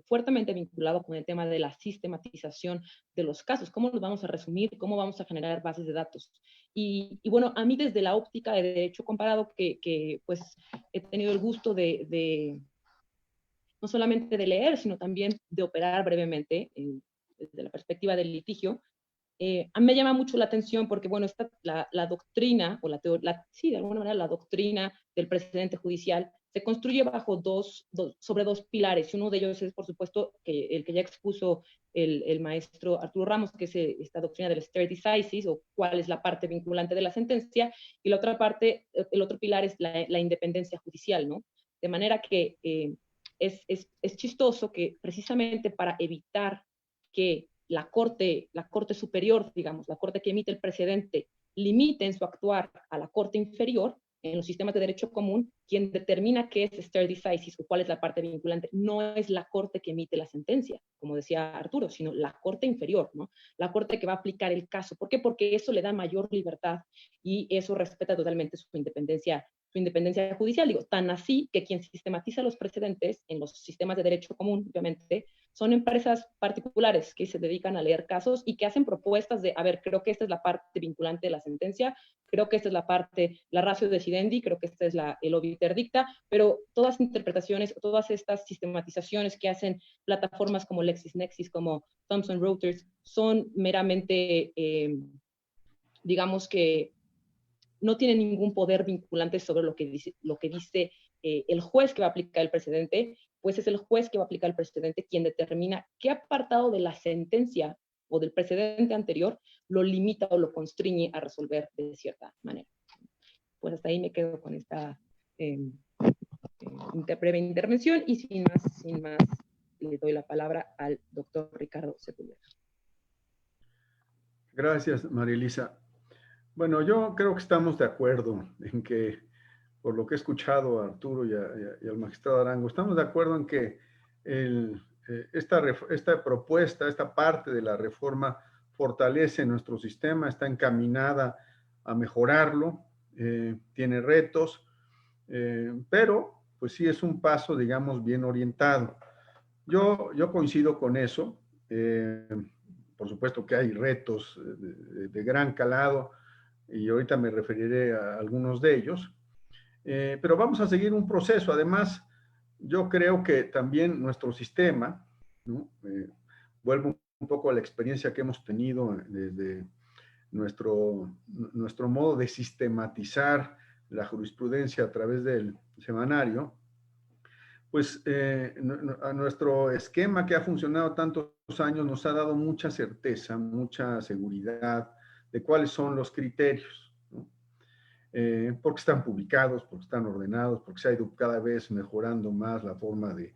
fuertemente vinculado con el tema de la sistematización de los casos. ¿Cómo los vamos a resumir? ¿Cómo vamos a generar bases de datos? Y bueno, a mí desde la óptica de derecho comparado, que pues he tenido el gusto de no solamente de leer, sino también de operar brevemente desde la perspectiva del litigio, a mí me llama mucho la atención porque, bueno, la doctrina, o sí, de alguna manera la doctrina del precedente judicial se construye bajo sobre dos pilares, y uno de ellos es, por supuesto, el que ya expuso el maestro Arturo Ramos, que es esta doctrina del stare decisis, o cuál es la parte vinculante de la sentencia, y la otra parte, el otro pilar es la independencia judicial, ¿no? De manera que es chistoso que precisamente para evitar que la corte superior, digamos, la corte que emite el precedente, limite en su actuar a la corte inferior, en los sistemas de derecho común, quien determina qué es stare decisis o cuál es la parte vinculante, no es la corte que emite la sentencia, como decía Arturo, sino la corte inferior, ¿no? La corte que va a aplicar el caso. ¿Por qué? Porque eso le da mayor libertad y eso respeta totalmente su independencia judicial. Digo, tan así que quien sistematiza los precedentes en los sistemas de derecho común, obviamente, son empresas particulares que se dedican a leer casos y que hacen propuestas de, a ver, creo que esta es la parte vinculante de la sentencia, creo que esta es la parte, la ratio decidendi, creo que esta es el obiter dicta, pero todas interpretaciones, todas estas sistematizaciones que hacen plataformas como LexisNexis, como Thomson Reuters, son meramente, digamos que no tienen ningún poder vinculante sobre lo que dice el juez que va a aplicar el precedente, pues es el juez que va a aplicar el precedente quien determina qué apartado de la sentencia o del precedente anterior lo limita o lo constriñe a resolver de cierta manera. Pues hasta ahí me quedo con esta breve intervención y sin más, le doy la palabra al doctor Ricardo Sepúlveda. Gracias, María Elisa. Bueno, yo creo que estamos de acuerdo en que, por lo que he escuchado a Arturo y al magistrado Arango, estamos de acuerdo en que esta propuesta, esta parte de la reforma fortalece nuestro sistema, está encaminada a mejorarlo, tiene retos, pero pues sí es un paso, digamos, bien orientado. Yo coincido con eso. Por supuesto que hay retos de gran calado, y ahorita me referiré a algunos de ellos, pero vamos a seguir un proceso. Además, yo creo que también nuestro sistema, ¿no? Vuelvo un poco a la experiencia que hemos tenido desde nuestro modo de sistematizar la jurisprudencia a través del semanario, pues a nuestro esquema que ha funcionado tantos años nos ha dado mucha certeza, mucha seguridad de cuáles son los criterios, ¿no? Porque están publicados, porque están ordenados, porque se ha ido cada vez mejorando más la forma de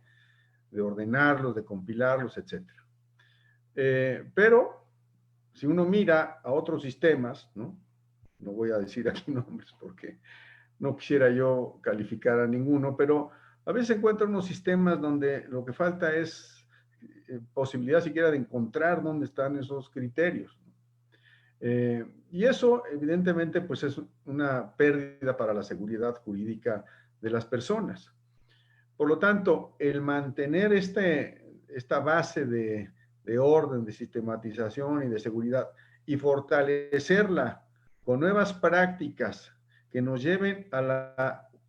ordenarlos, de compilarlos, etc. Pero si uno mira a otros sistemas, ¿no? No voy a decir aquí nombres porque no quisiera yo calificar a ninguno, pero a veces encuentro unos sistemas donde lo que falta es posibilidad siquiera de encontrar dónde están esos criterios. Y eso, evidentemente, pues es una pérdida para la seguridad jurídica de las personas. Por lo tanto, el mantener esta base de orden, de sistematización y de seguridad y fortalecerla con nuevas prácticas que nos lleven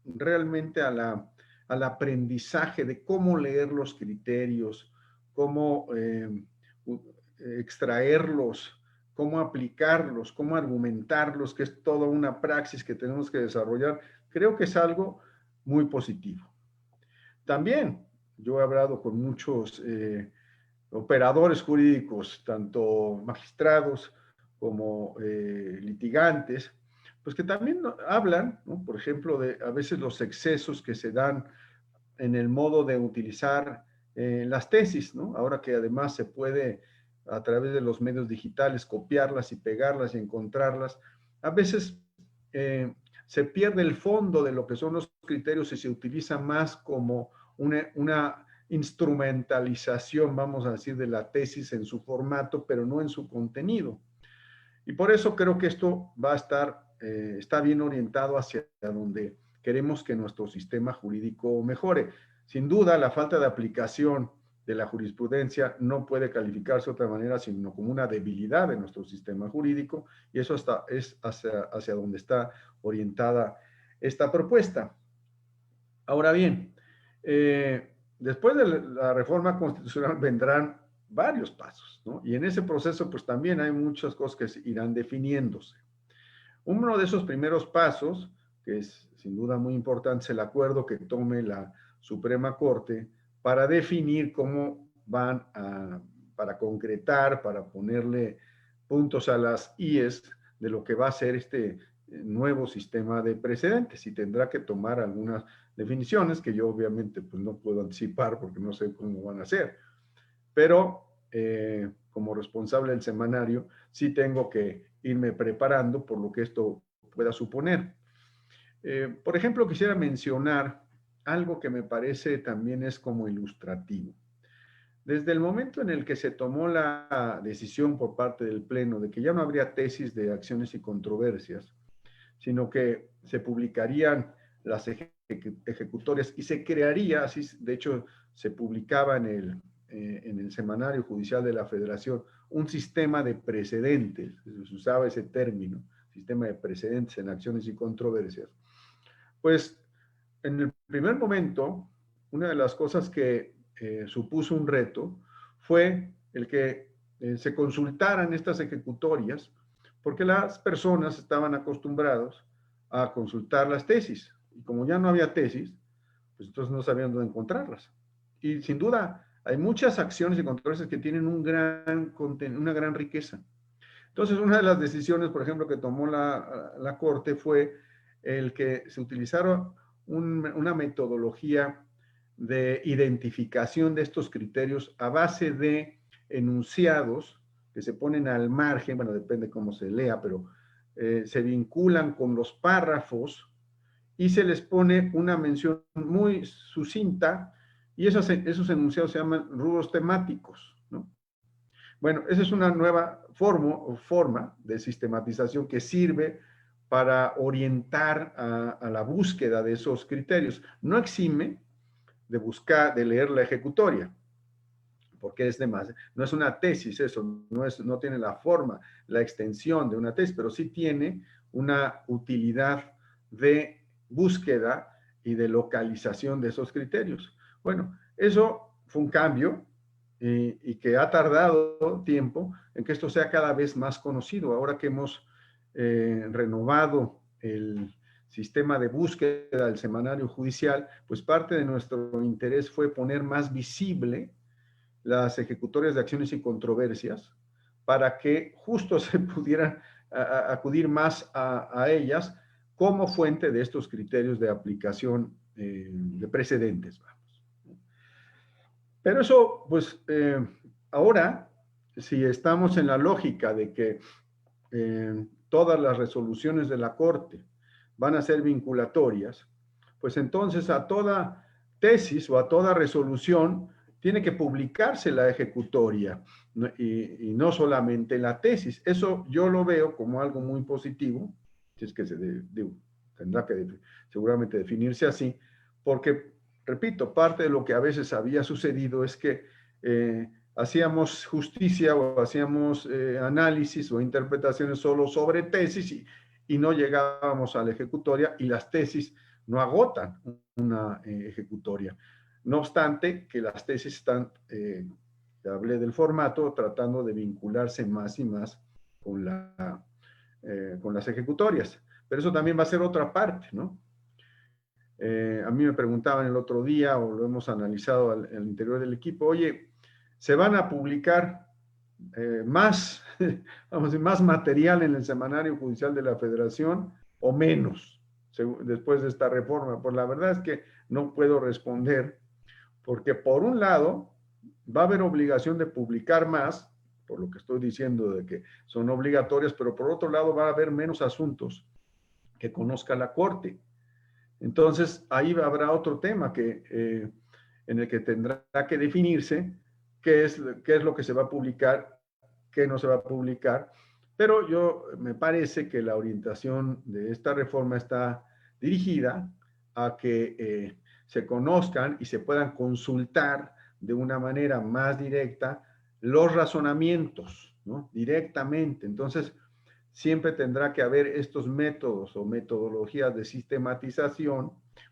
realmente al aprendizaje de cómo leer los criterios, cómo extraerlos, cómo aplicarlos, cómo argumentarlos, que es toda una praxis que tenemos que desarrollar, creo que es algo muy positivo. También yo he hablado con muchos operadores jurídicos, tanto magistrados como litigantes, pues que también hablan, ¿no? Por ejemplo, de a veces los excesos que se dan en el modo de utilizar las tesis, ¿no? Ahora que además se puede a través de los medios digitales copiarlas y pegarlas y encontrarlas, a veces se pierde el fondo de lo que son los criterios y se utiliza más como una instrumentalización, vamos a decir, de la tesis en su formato, pero no en su contenido. Y por eso creo que esto va a estar, está bien orientado hacia donde queremos que nuestro sistema jurídico mejore. Sin duda, la falta de aplicación de la jurisprudencia no puede calificarse de otra manera, sino como una debilidad de nuestro sistema jurídico, y eso es hacia donde está orientada esta propuesta. Ahora bien, después de la reforma constitucional vendrán varios pasos, ¿no? Y en ese proceso, pues también hay muchas cosas que irán definiéndose. Uno de esos primeros pasos, que es sin duda muy importante, es el acuerdo que tome la Suprema Corte para definir cómo van para concretar, para ponerle puntos a las IES de lo que va a ser este nuevo sistema de precedentes, y tendrá que tomar algunas definiciones que yo obviamente pues no puedo anticipar porque no sé cómo van a ser, pero como responsable del semanario sí tengo que irme preparando por lo que esto pueda suponer. Por ejemplo, quisiera mencionar algo que me parece también es como ilustrativo. Desde el momento en el que se tomó la decisión por parte del Pleno de que ya no habría tesis de acciones y controversias, sino que se publicarían las ejecutorias y se crearía, así de hecho se publicaba en el Semanario Judicial de la Federación, un sistema de precedentes, se usaba ese término, sistema de precedentes en acciones y controversias. Pues en el primer momento, una de las cosas que supuso un reto fue el que se consultaran estas ejecutorias, porque las personas estaban acostumbrados a consultar las tesis, y como ya no había tesis, pues entonces no sabían dónde encontrarlas. Y sin duda, hay muchas acciones y controversias que tienen una gran riqueza. Entonces, una de las decisiones, por ejemplo, que tomó la Corte fue el que se utilizara una metodología de identificación de estos criterios a base de enunciados que se ponen al margen, bueno, depende cómo se lea, pero se vinculan con los párrafos y se les pone una mención muy sucinta y esos enunciados se llaman rubros temáticos, ¿no? Bueno, esa es una nueva forma de sistematización que sirve para orientar a la búsqueda de esos criterios. No exime de leer la ejecutoria, porque es no es una tesis eso, no tiene la forma, la extensión de una tesis, pero sí tiene una utilidad de búsqueda y de localización de esos criterios. Bueno, eso fue un cambio y que ha tardado tiempo en que esto sea cada vez más conocido. Ahora que hemos renovado el sistema de búsqueda del semanario judicial, pues parte de nuestro interés fue poner más visible las ejecutorias de acciones y controversias para que justo se pudieran acudir más a ellas como fuente de estos criterios de aplicación de precedentes. Pero eso, pues, ahora, si estamos en la lógica de que todas las resoluciones de la Corte van a ser vinculatorias, pues entonces a toda tesis o a toda resolución tiene que publicarse la ejecutoria, ¿no? Y no solamente la tesis. Eso yo lo veo como algo muy positivo, si es que tendrá que seguramente definirse así, porque, repito, parte de lo que a veces había sucedido es que hacíamos justicia o hacíamos análisis o interpretaciones solo sobre tesis y no llegábamos a la ejecutoria y las tesis no agotan una ejecutoria. No obstante, que las tesis están, hablé del formato, tratando de vincularse más y más con las ejecutorias. Pero eso también va a ser otra parte, ¿no? A mí me preguntaban el otro día, o lo hemos analizado al interior del equipo, oye, ¿se van a publicar más, vamos a decir, más material en el Semanario Judicial de la Federación o menos después de esta reforma? Pues la verdad es que no puedo responder, porque por un lado va a haber obligación de publicar más, por lo que estoy diciendo de que son obligatorias, pero por otro lado va a haber menos asuntos que conozca la Corte. Entonces, ahí habrá otro tema en el que tendrá que definirse qué es lo que se va a publicar, qué no se va a publicar, pero me parece que la orientación de esta reforma está dirigida a que se conozcan y se puedan consultar de una manera más directa los razonamientos, ¿no? Directamente. Entonces, siempre tendrá que haber estos métodos o metodologías de sistematización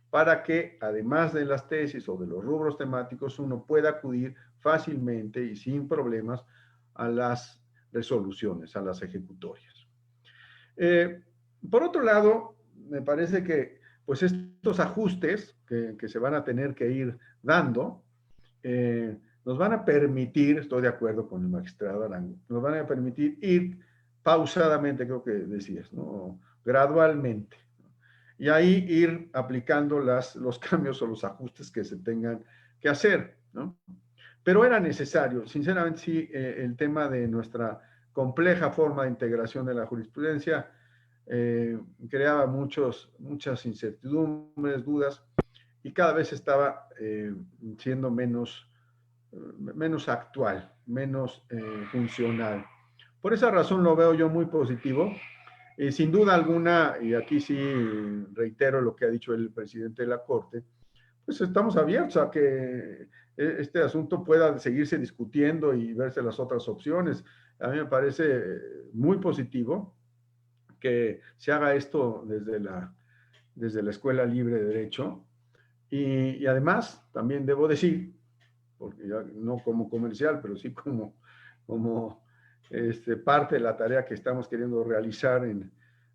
para que, además de las tesis o de los rubros temáticos, uno pueda acudir fácilmente y sin problemas a las resoluciones, a las ejecutorias. Por otro lado, me parece que pues estos ajustes que se van a tener que ir dando nos van a permitir, estoy de acuerdo con el magistrado Arango, nos van a permitir ir pausadamente, creo que decías, ¿no? Gradualmente. Y ahí ir aplicando los cambios o los ajustes que se tengan que hacer, ¿no? Pero era necesario, sinceramente sí, el tema de nuestra compleja forma de integración de la jurisprudencia creaba muchas incertidumbres, dudas, y cada vez estaba siendo menos actual, menos funcional. Por esa razón lo veo yo muy positivo. Sin duda alguna, y aquí sí reitero lo que ha dicho el presidente de la Corte, pues estamos abiertos a que este asunto pueda seguirse discutiendo y verse las otras opciones. A mí me parece muy positivo que se haga esto desde la Escuela Libre de Derecho. Y además, también debo decir, porque ya no como comercial, pero sí como parte de la tarea que estamos queriendo realizar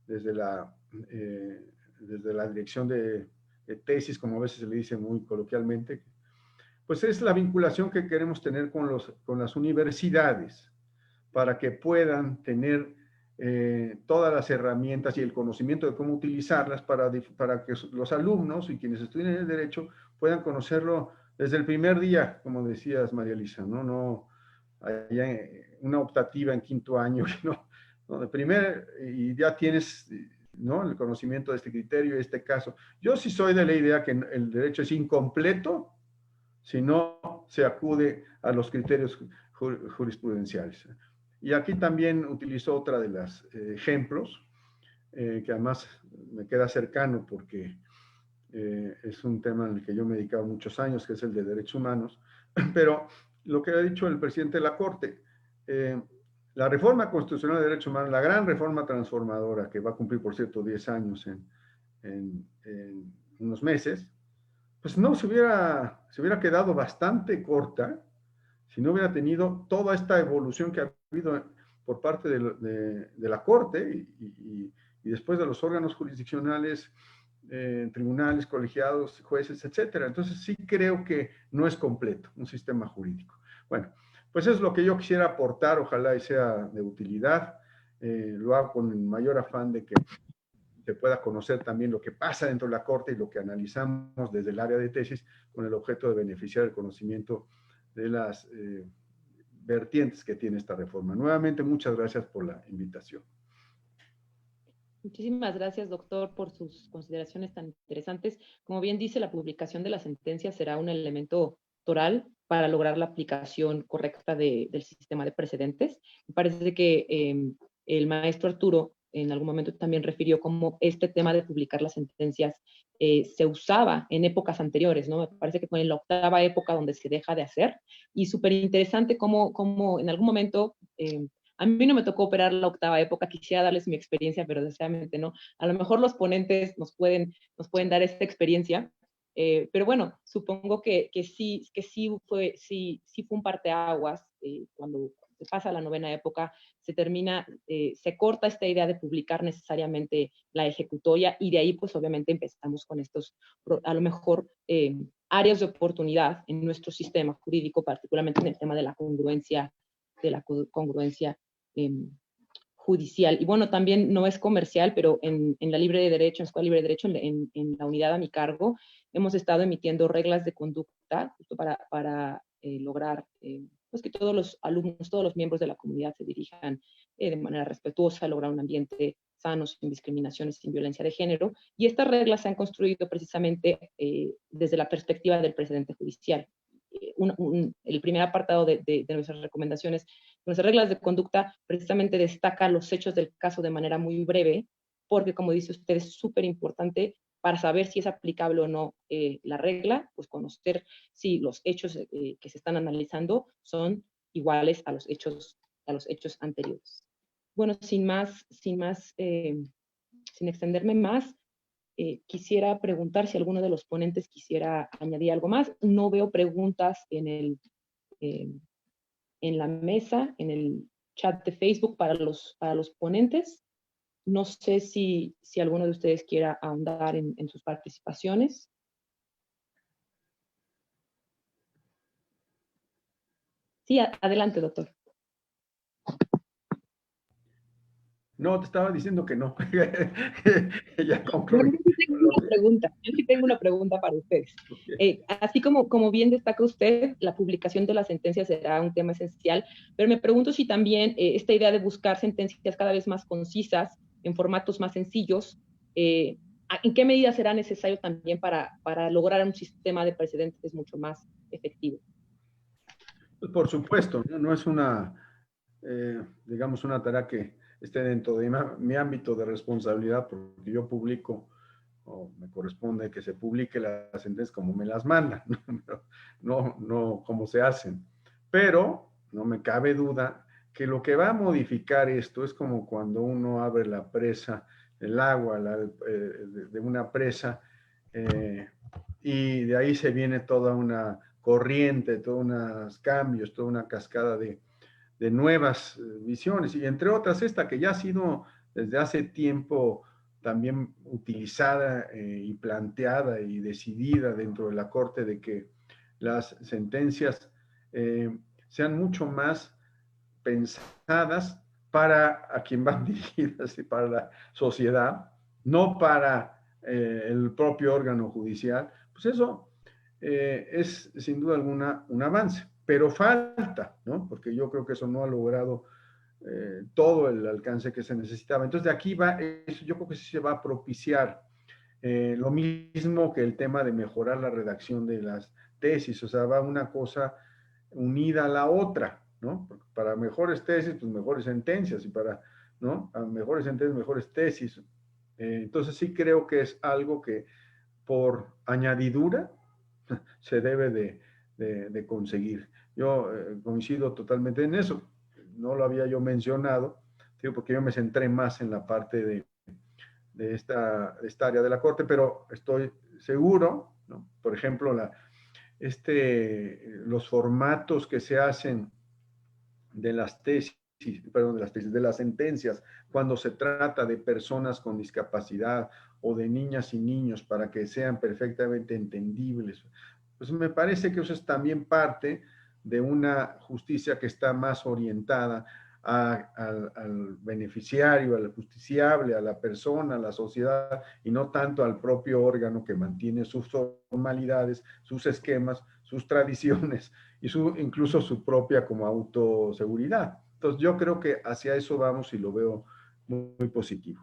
desde la dirección de tesis, como a veces se le dice muy coloquialmente, pues es la vinculación que queremos tener con las universidades para que puedan tener todas las herramientas y el conocimiento de cómo utilizarlas para que los alumnos y quienes estudian el derecho puedan conocerlo desde el primer día, como decías, María Elisa, no haya una optativa en quinto año, no, de primer, y ya tienes, ¿no?, el conocimiento de este criterio, este caso. Yo sí soy de la idea que el derecho es incompleto si no se acude a los criterios jurisprudenciales. Y aquí también utilizo otra de los ejemplos, que además me queda cercano porque es un tema en el que yo me he dedicado muchos años, que es el de derechos humanos, pero lo que ha dicho el presidente de la Corte, la reforma constitucional de derechos humanos, la gran reforma transformadora, que va a cumplir, por cierto, 10 años en unos meses, pues no, se hubiera quedado bastante corta si no hubiera tenido toda esta evolución que ha habido por parte de la Corte y después de los órganos jurisdiccionales, tribunales, colegiados, jueces, etcétera. Entonces sí creo que no es completo un sistema jurídico. Bueno, pues eso es lo que yo quisiera aportar, ojalá y sea de utilidad. Lo hago con el mayor afán de que se pueda conocer también lo que pasa dentro de la Corte y lo que analizamos desde el área de tesis con el objeto de beneficiar el conocimiento de las vertientes que tiene esta reforma. Nuevamente, muchas gracias por la invitación. Muchísimas gracias, doctor, por sus consideraciones tan interesantes. Como bien dice, la publicación de la sentencia será un elemento toral para lograr la aplicación correcta del sistema de precedentes. Me parece que el maestro Arturo en algún momento también refirió cómo este tema de publicar las sentencias se usaba en épocas anteriores, ¿no? Me parece que fue en la octava época donde se deja de hacer, y súper interesante cómo en algún momento, a mí no me tocó operar la octava época, quisiera darles mi experiencia, pero desgraciadamente no. A lo mejor los ponentes nos pueden dar esta experiencia, pero bueno, supongo que sí fue un parteaguas cuando se pasa la novena época, se corta esta idea de publicar necesariamente la ejecutoria, y de ahí pues obviamente empezamos con estos, a lo mejor, áreas de oportunidad en nuestro sistema jurídico, particularmente en el tema de la congruencia judicial. Y bueno, también no es comercial, pero en la Libre de Derecho, en Escuela Libre de Derecho, en la unidad a mi cargo, hemos estado emitiendo reglas de conducta justo para lograr pues que todos los alumnos, todos los miembros de la comunidad se dirijan de manera respetuosa, lograr un ambiente sano, sin discriminaciones, sin violencia de género. Y estas reglas se han construido precisamente desde la perspectiva del precedente judicial. El primer apartado de nuestras recomendaciones, nuestras reglas de conducta, precisamente destaca los hechos del caso de manera muy breve, porque como dice usted, es súper importante para saber si es aplicable o no la regla, pues conocer si los hechos que se están analizando son iguales a los hechos anteriores. Bueno, sin extenderme más, quisiera preguntar si alguno de los ponentes quisiera añadir algo más. No veo preguntas en la mesa, en el chat de Facebook para los ponentes. No sé si alguno de ustedes quiera ahondar en sus participaciones. Sí, adelante, doctor. No, te estaba diciendo que no. Ya concluí. Yo sí tengo una pregunta para ustedes. Okay. Así como bien destaca usted, la publicación de la sentencia será un tema esencial, pero me pregunto si también esta idea de buscar sentencias cada vez más concisas en formatos más sencillos, ¿en qué medida será necesario también para lograr un sistema de precedentes mucho más efectivo? Pues por supuesto, no es una, digamos, una tarea que esté dentro de mi ámbito de responsabilidad, porque yo publico, o me corresponde que se publique las sentencias como me las mandan, no como se hacen. Pero no me cabe duda que lo que va a modificar esto es como cuando uno abre la presa, el agua de una presa, y de ahí se viene toda una corriente, todos unos cambios, toda una cascada de nuevas visiones, y entre otras esta que ya ha sido desde hace tiempo también utilizada y planteada y decidida dentro de la Corte, de que las sentencias sean mucho más pensadas para a quien van dirigidas y para la sociedad, no para el propio órgano judicial. Pues eso es sin duda alguna un avance, pero falta, ¿no? Porque yo creo que eso no ha logrado todo el alcance que se necesitaba. Entonces, de aquí va, yo creo que sí se va a propiciar lo mismo que el tema de mejorar la redacción de las tesis, o sea, va una cosa unida a la otra, ¿no? Porque para mejores tesis, pues mejores sentencias, y para, ¿no? A mejores sentencias, mejores tesis. Entonces, sí creo que es algo que por añadidura se debe de conseguir. Yo coincido totalmente en eso. No lo había yo mencionado, digo, porque yo me centré más en la parte de esta área de la Corte, pero estoy seguro, ¿no? Por ejemplo, los formatos que se hacen de las tesis, perdón, de las sentencias, cuando se trata de personas con discapacidad o de niñas y niños, para que sean perfectamente entendibles. Pues me parece que eso es también parte de una justicia que está más orientada al beneficiario, al justiciable, a la persona, a la sociedad, y no tanto al propio órgano que mantiene sus formalidades, sus esquemas, sus tradiciones y incluso su propia como autoseguridad. Entonces yo creo que hacia eso vamos y lo veo muy, muy positivo.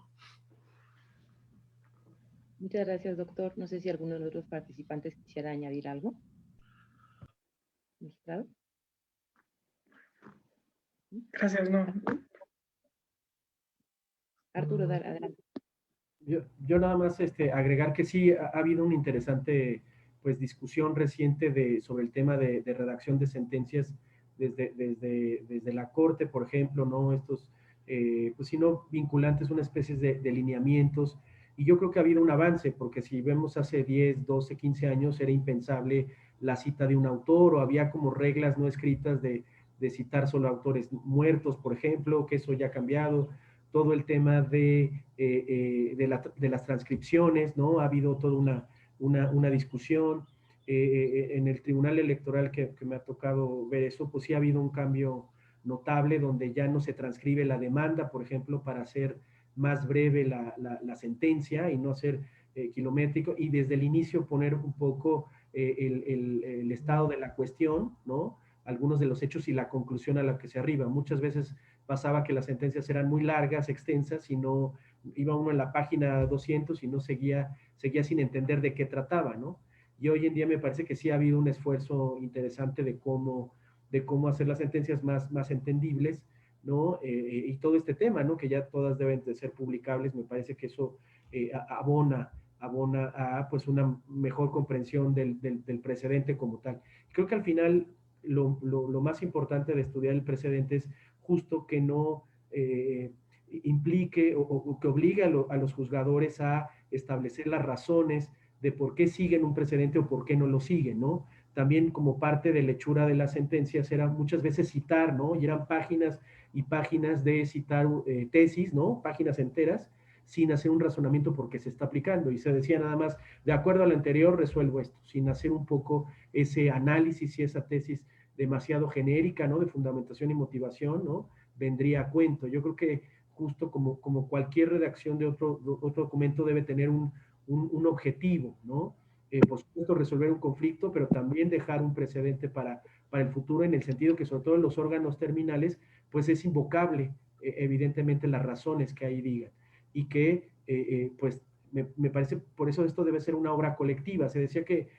Muchas gracias, doctor. No sé si alguno de los otros participantes quisiera añadir algo. ¿Magistrado? Gracias, no. Arturo, adelante. Yo nada más agregar que sí ha habido una interesante pues discusión reciente sobre el tema de redacción de sentencias desde la Corte, por ejemplo, ¿no? Estos, pues si no vinculantes, una especie de lineamientos, y yo creo que ha habido un avance, porque si vemos hace 10, 12, 15 años era impensable la cita de un autor, o había como reglas no escritas de citar solo autores muertos, por ejemplo, que eso ya ha cambiado. Todo el tema de las transcripciones, ¿no? Ha habido toda una discusión. En el Tribunal Electoral que me ha tocado ver eso, pues sí ha habido un cambio notable, donde ya no se transcribe la demanda, por ejemplo, para hacer más breve la sentencia y no ser kilométrico, y desde el inicio poner un poco el estado de la cuestión, ¿no? Algunos de los hechos y la conclusión a la que se arriba. Muchas veces pasaba que las sentencias eran muy largas, extensas, y no iba uno en la página 200 y no seguía sin entender de qué trataba, ¿no? Y hoy en día me parece que sí ha habido un esfuerzo interesante de cómo hacer las sentencias más entendibles, ¿no? Y todo este tema, ¿no? Que ya todas deben de ser publicables, me parece que eso abona a pues una mejor comprensión del precedente como tal. Creo que al final lo más importante de estudiar el precedente es justo que no implique o que obligue a los juzgadores a establecer las razones de por qué siguen un precedente o por qué no lo siguen, ¿no? También como parte de lechura de las sentencias era muchas veces citar, ¿no? Y eran páginas y páginas de citar tesis, ¿no? Páginas enteras, sin hacer un razonamiento por qué se está aplicando. Y se decía nada más, de acuerdo al anterior, resuelvo esto, sin hacer un poco ese análisis y esa tesis demasiado genérica, ¿no? De fundamentación y motivación, ¿no? Vendría a cuento. Yo creo que justo como cualquier redacción de otro documento debe tener un objetivo, ¿no? Por supuesto, resolver un conflicto, pero también dejar un precedente para el futuro, en el sentido que sobre todo en los órganos terminales, pues es invocable, evidentemente, las razones que ahí digan. y que pues me parece, por eso esto debe ser una obra colectiva. Se decía que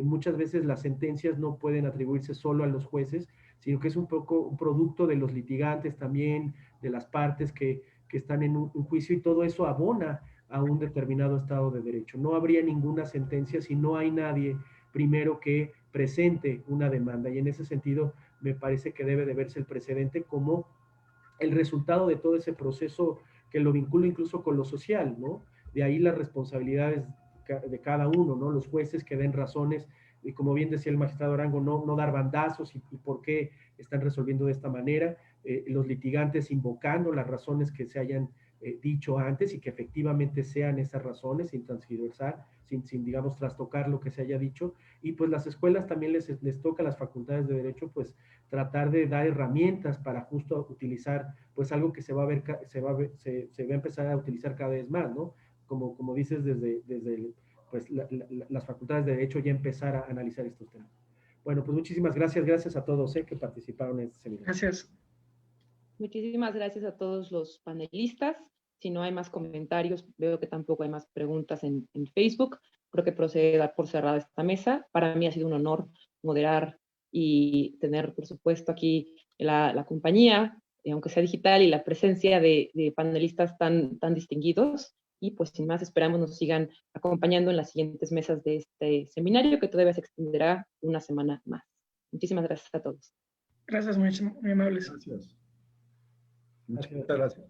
muchas veces las sentencias no pueden atribuirse solo a los jueces, sino que es un poco un producto de los litigantes también, de las partes que están en un juicio, y todo eso abona a un determinado Estado de Derecho. No habría ninguna sentencia si no hay nadie primero que presente una demanda, y en ese sentido me parece que debe de verse el precedente como el resultado de todo ese proceso que lo vincula incluso con lo social, ¿no? De ahí las responsabilidades de cada uno, ¿no? Los jueces que den razones, y como bien decía el magistrado Arango, no dar bandazos y por qué están resolviendo de esta manera, los litigantes invocando las razones que se hayan dicho antes y que efectivamente sean esas razones, sin transgiversar, sin, digamos, trastocar lo que se haya dicho. Y pues las escuelas también les toca a las facultades de Derecho, pues tratar de dar herramientas para justo utilizar pues algo que se va a empezar a utilizar cada vez más, ¿no? Como dices, desde pues las facultades de Derecho ya empezar a analizar estos temas. Bueno, pues muchísimas gracias a todos que participaron en este seminario. Gracias. Muchísimas gracias a todos los panelistas. Si no hay más comentarios, veo que tampoco hay más preguntas en Facebook. Creo que procede a dar por cerrada esta mesa. Para mí ha sido un honor moderar y tener, por supuesto, aquí la compañía, aunque sea digital, y la presencia de panelistas tan distinguidos. Y pues sin más, esperamos nos sigan acompañando en las siguientes mesas de este seminario, que todavía se extenderá una semana más. Muchísimas gracias a todos. Gracias, muy amables. Gracias. Muchas gracias.